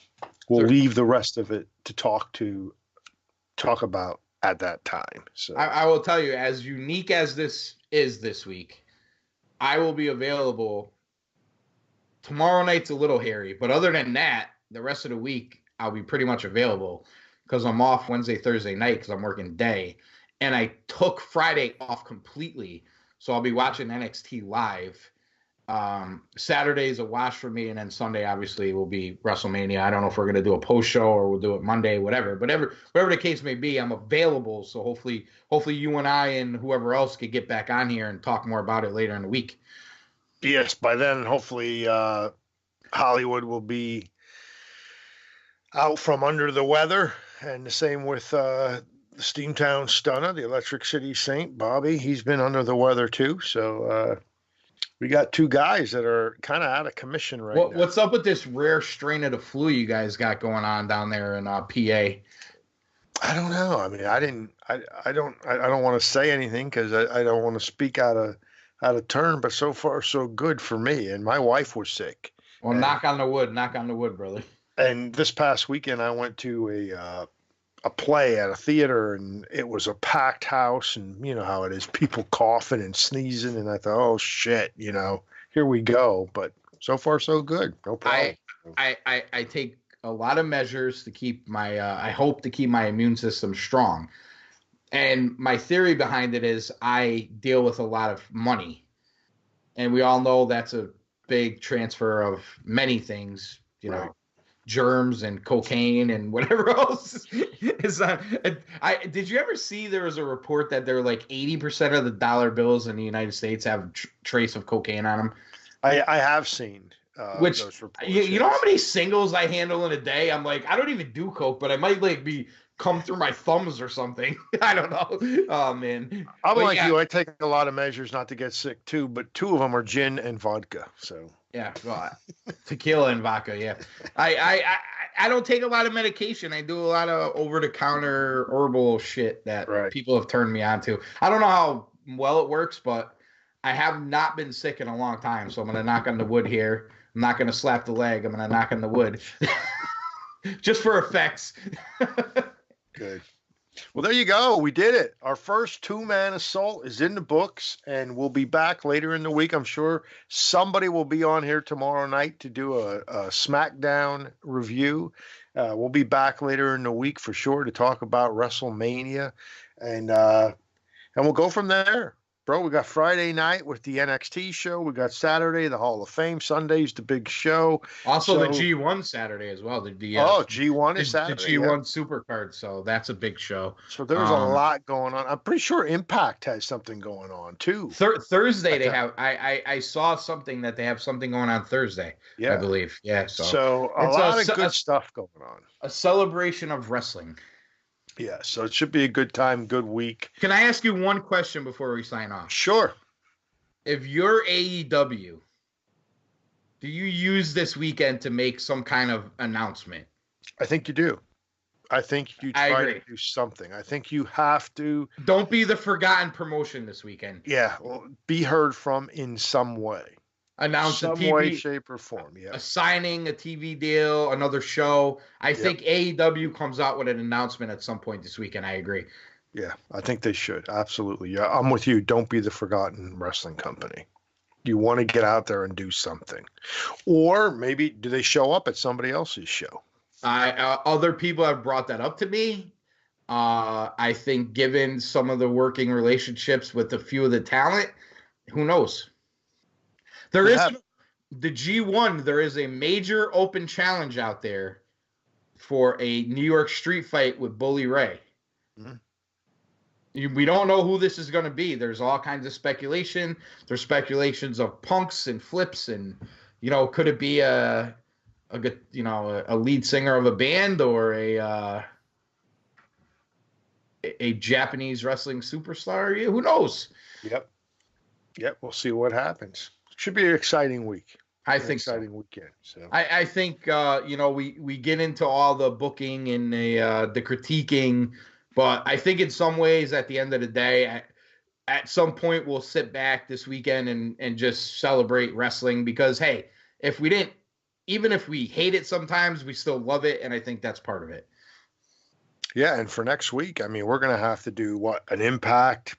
we'll leave the rest of it to talk about at that time. So I will tell you, as unique as this is this week, I will be available. Tomorrow night's a little hairy, but other than that, the rest of the week, I'll be pretty much available because I'm off Wednesday, Thursday night because I'm working day. And I took Friday off completely. So I'll be watching NXT live. Saturday's a wash for me. And then Sunday, obviously, will be WrestleMania. I don't know if we're going to do a post show or we'll do it Monday, whatever. But whatever the case may be, I'm available. So hopefully you and I and whoever else could get back on here and talk more about it later in the week. Yes, by then, hopefully Hollywood will be out from under the weather. And the same with the Steamtown Stunner, the Electric City Saint, Bobby. He's been under the weather too. So we got two guys that are kind of out of commission right now. What's up with this rare strain of the flu you guys got going on down there in PA? I don't know. I mean, I don't want to say anything because I don't want to speak out of turn. But so far, so good for me. And my wife was sick. Well, knock on the wood, brother. And this past weekend, I went to a play at a theater, and it was a packed house, and you know how it is, people coughing and sneezing, and I thought, oh shit, here we go. But so far so good, no problem. I take a lot of measures to keep my I hope to keep my immune system strong, and my theory behind it is I deal with a lot of money, and we all know that's a big transfer of many things, right. Germs and cocaine and whatever else is did you ever see there was a report that there were like 80% of the dollar bills in the United States have trace of cocaine on them? I have seen those reports. You know how many singles I handle in a day? I'm like, I don't even do coke, but I might come through my thumbs or something. I don't know. Oh man. I'm like you. I take a lot of measures not to get sick too, but two of them are gin and vodka. So yeah, well, tequila and vodka. Yeah, I don't take a lot of medication. I do a lot of over-the-counter herbal shit that people have turned me on to. I don't know how well it works, but I have not been sick in a long time. So I'm gonna knock on the wood here. I'm not gonna slap the leg. I'm gonna knock on the wood, just for effects. Good. Well, there you go. We did it. Our first two-man assault is in the books, and we'll be back later in the week. I'm sure somebody will be on here tomorrow night to do a SmackDown review. We'll be back later in the week for sure to talk about WrestleMania, and we'll go from there. Bro, we got Friday night with the NXT show. We got Saturday, the Hall of Fame. Sunday's the big show. Also, the G1 Saturday as well. G1 is Saturday. The G1 Supercard, so that's a big show. So there's a lot going on. I'm pretty sure Impact has something going on, too. Thursday they have. I saw something that they have something going on Thursday, I believe. Yeah, so a lot of good stuff going on. A celebration of wrestling. Yeah, so it should be a good time, good week. Can I ask you one question before we sign off? Sure. If you're AEW, do you use this weekend to make some kind of announcement? I think you do. I think you try to do something. I think you have to. Don't be the forgotten promotion this weekend. Yeah, well, be heard from in some way. Announce some way, shape, or form. Yeah, a signing, a TV deal, another show. I think AEW comes out with an announcement at some point this weekend. I agree. Yeah, I think they should. Absolutely. Yeah, I'm with you. Don't be the forgotten wrestling company. You want to get out there and do something. Or maybe do they show up at somebody else's show? Other people have brought that up to me. I think given some of the working relationships with a few of the talent, who knows? the G1, there is a major open challenge out there for a New York street fight with Bully Ray. Mm-hmm. We don't know who this is going to be. There's all kinds of speculation. There's speculations of punks and flips, and could it be a good, a lead singer of a band or a Japanese wrestling superstar? Who knows? Yep. We'll see what happens. Should be an exciting week. I think exciting weekend. So I think we get into all the booking and the critiquing, but I think in some ways at the end of the day, at some point we'll sit back this weekend and just celebrate wrestling, because hey, even if we hate it sometimes, we still love it, and I think that's part of it. Yeah, and for next week, I mean, we're gonna have to do an Impact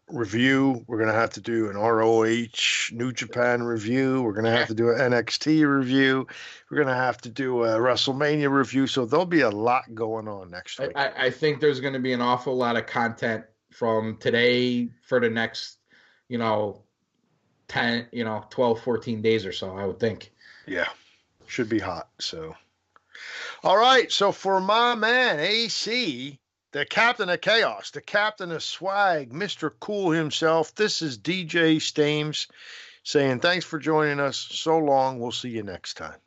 review. We're going to have to do an ROH New Japan review. We're going to have to do an NXT review. We're going to have to do a WrestleMania review. So there'll be a lot going on next week. I think there's going to be an awful lot of content from today for the next, 10, 12, 14 days or so, I would think. Yeah. Should be hot. So, all right. So for my man, AC, the captain of chaos, the captain of swag, Mr. Cool himself, this is DJ Stames saying thanks for joining us. So long. We'll see you next time.